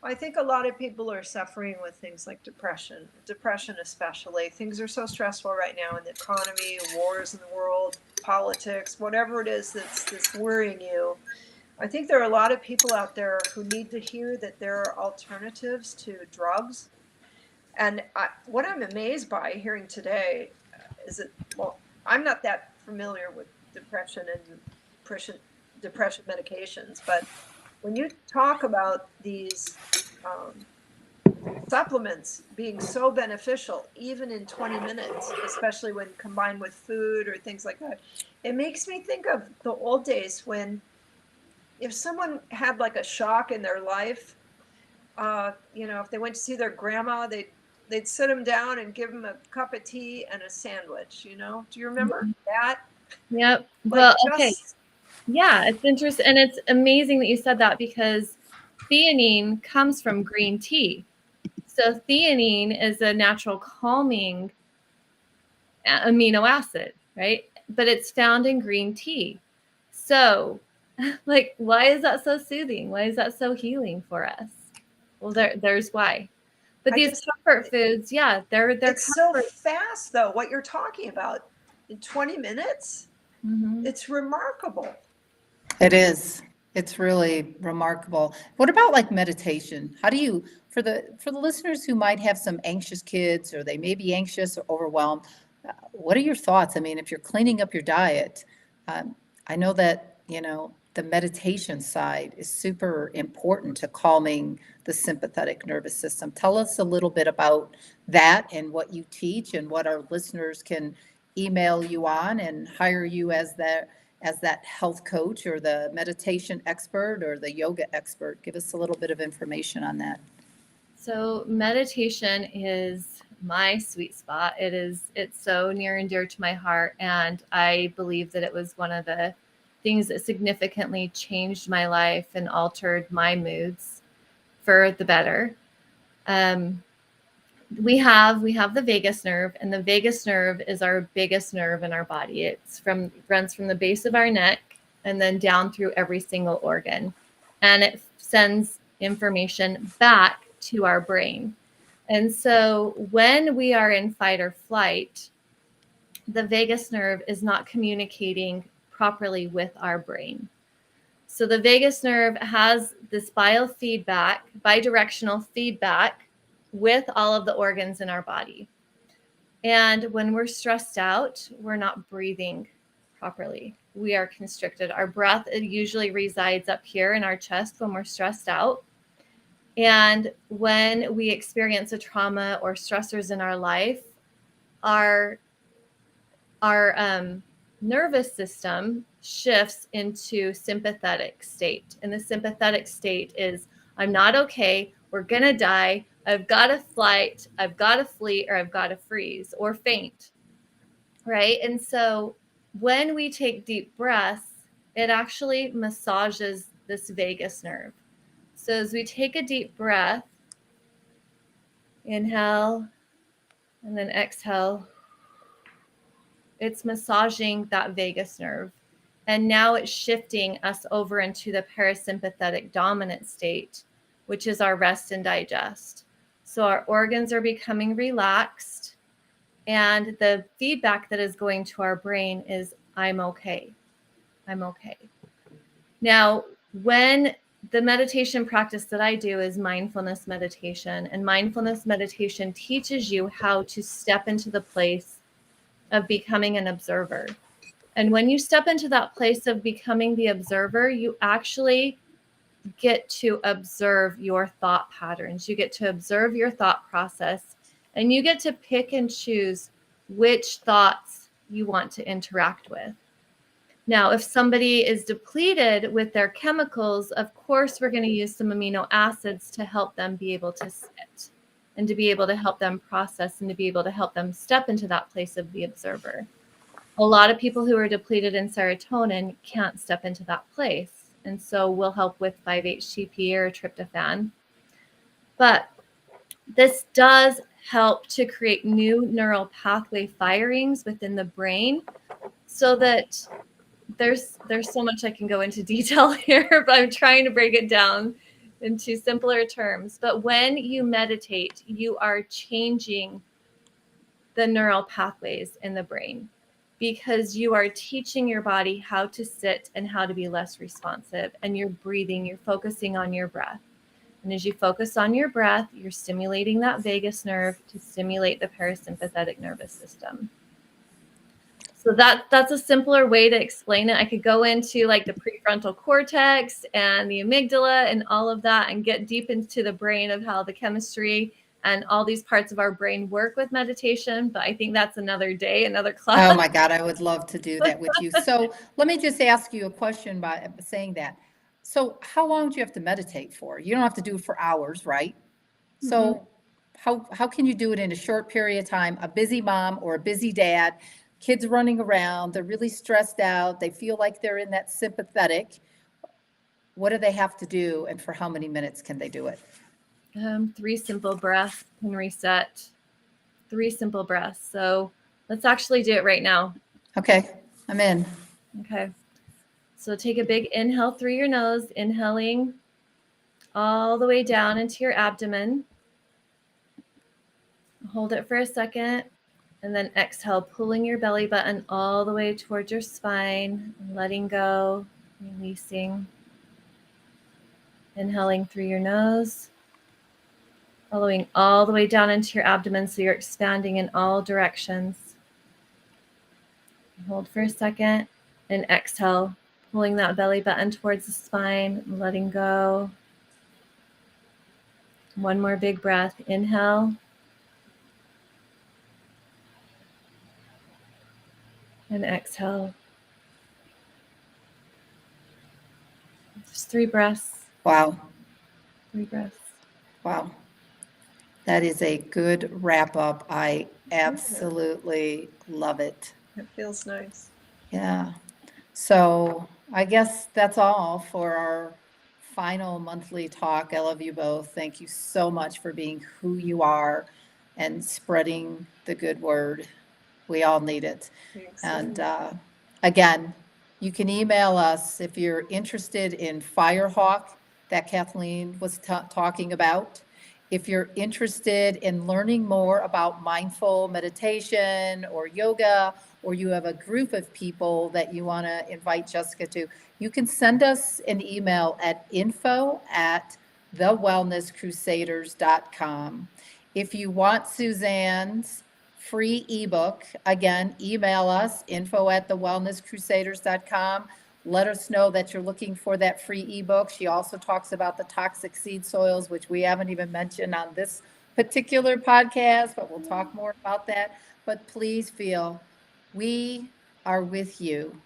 I think a lot of people are suffering with things like depression especially. Things are so stressful right now in the economy, wars in the world, politics, whatever it is that's worrying you. I think there are a lot of people out there who need to hear that there are alternatives to drugs. And what I'm amazed by hearing today is that, well, I'm not that familiar with depression and depression medications, but when you talk about these supplements being so beneficial, even in 20 minutes, especially when combined with food or things like that, it makes me think of the old days when, if someone had like a shock in their life, if they went to see their grandma, they'd sit them down and give them a cup of tea and a sandwich. Do you remember that? Yep. Well, okay. Yeah, it's interesting. And it's amazing that you said that, because theanine comes from green tea. So theanine is a natural calming amino acid, right? But it's found in green tea. So why is that so soothing? Why is that so healing for us? Well, there's why. But these comfort foods, yeah, they're it's comfort. So fast though, what you're talking about in 20 minutes. It's remarkable. It is. It's really remarkable. What about like meditation? How do you, for the listeners who might have some anxious kids, or they may be anxious or overwhelmed, what are your thoughts? I mean, if you're cleaning up your diet, I know that, the meditation side is super important to calming the sympathetic nervous system. Tell us a little bit about that and what you teach, and what our listeners can email you on and hire you as that health coach or the meditation expert or the yoga expert. Give us a little bit of information on that. So meditation is my sweet spot. It's so near and dear to my heart. And I believe that it was one of the things that significantly changed my life and altered my moods for the better. We have the vagus nerve, and the vagus nerve is our biggest nerve in our body. Runs from the base of our neck and then down through every single organ, and it sends information back to our brain. And so when we are in fight or flight, the vagus nerve is not communicating properly with our brain. So the vagus nerve has this bidirectional feedback with all of the organs in our body. And when we're stressed out, we're not breathing properly. We are constricted. Our breath usually resides up here in our chest when we're stressed out. And when we experience a trauma or stressors in our life, our nervous system shifts into sympathetic state. And the sympathetic state is, I'm not okay, we're gonna die, I've got to flight, I've got to flee, or I've got to freeze or faint, right? And so when we take deep breaths, it actually massages this vagus nerve. So as we take a deep breath, inhale and then exhale, it's massaging that vagus nerve. And now it's shifting us over into the parasympathetic dominant state, which is our rest and digest. So our organs are becoming relaxed, and the feedback that is going to our brain is, I'm okay. I'm okay. Now, when the meditation practice that I do is mindfulness meditation, and mindfulness meditation teaches you how to step into the place of becoming an observer. And when you step into that place of becoming the observer, you actually get to observe your thought patterns. You get to observe your thought process, and you get to pick and choose which thoughts you want to interact with. Now, if somebody is depleted with their chemicals, of course, we're going to use some amino acids to help them be able to sit and to be able to help them process and to be able to help them step into that place of the observer. A lot of people who are depleted in serotonin can't step into that place. And so we'll help with 5-HTP or tryptophan. But this does help to create new neural pathway firings within the brain, so that there's so much I can go into detail here, but I'm trying to break it down into simpler terms. But when you meditate, you are changing the neural pathways in the brain, because you are teaching your body how to sit and how to be less responsive. And you're breathing, you're focusing on your breath. And as you focus on your breath, you're stimulating that vagus nerve to stimulate the parasympathetic nervous system. So that's a simpler way to explain it. I could go into like the prefrontal cortex and the amygdala and all of that and get deep into the brain of how the chemistry and all these parts of our brain work with meditation. But I think that's another day, another class. Oh my God, I would love to do that with you. So let me just ask you a question by saying that. So how long do you have to meditate for? You don't have to do it for hours, right? So how can you do it in a short period of time? A busy mom or a busy dad, kids running around, they're really stressed out, they feel like they're in that sympathetic. What do they have to do, and for how many minutes can they do it? 3 simple breaths can reset. 3 simple breaths. So let's actually do it right now. Okay, I'm in. Okay. So take a big inhale through your nose, inhaling all the way down into your abdomen. Hold it for a second, and then exhale, pulling your belly button all the way towards your spine, letting go, releasing. Inhaling through your nose, following all the way down into your abdomen, so you're expanding in all directions. Hold for a second, and exhale, pulling that belly button towards the spine, letting go. One more big breath. Inhale. And exhale. Just 3 breaths. Wow. 3 breaths. Wow. That is a good wrap up. I absolutely love it. It feels nice. Yeah. So I guess that's all for our final monthly talk. I love you both. Thank you so much for being who you are and spreading the good word. We all need it. Thanks. And again, you can email us if you're interested in Firehawk that Kathleen was talking about. If you're interested in learning more about mindful meditation or yoga, or you have a group of people that you want to invite Jessica to, you can send us an email at info@thewellnesscrusaders.com. If you want Suzanne's free ebook, again, email us, info@thewellnesscrusaders.com. Let us know that you're looking for that free ebook. She also talks about the toxic seed soils, which we haven't even mentioned on this particular podcast, but we'll talk more about that. But please feel we are with you.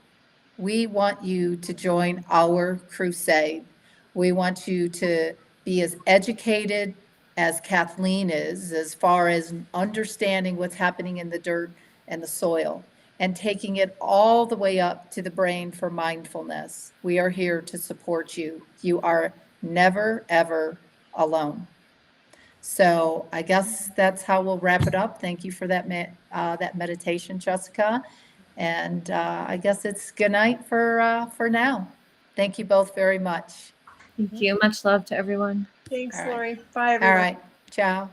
We want you to join our crusade. We want you to be as educated as Kathleen is, as far as understanding what's happening in the dirt and the soil, and taking it all the way up to the brain for mindfulness. We are here to support you. You are never, ever alone. So I guess that's how we'll wrap it up. Thank you for that meditation, Jessica. And I guess it's good night for now. Thank you both very much. Thank you. Much love to everyone. Thanks, All right. Lori. Bye, All everyone. right. Ciao.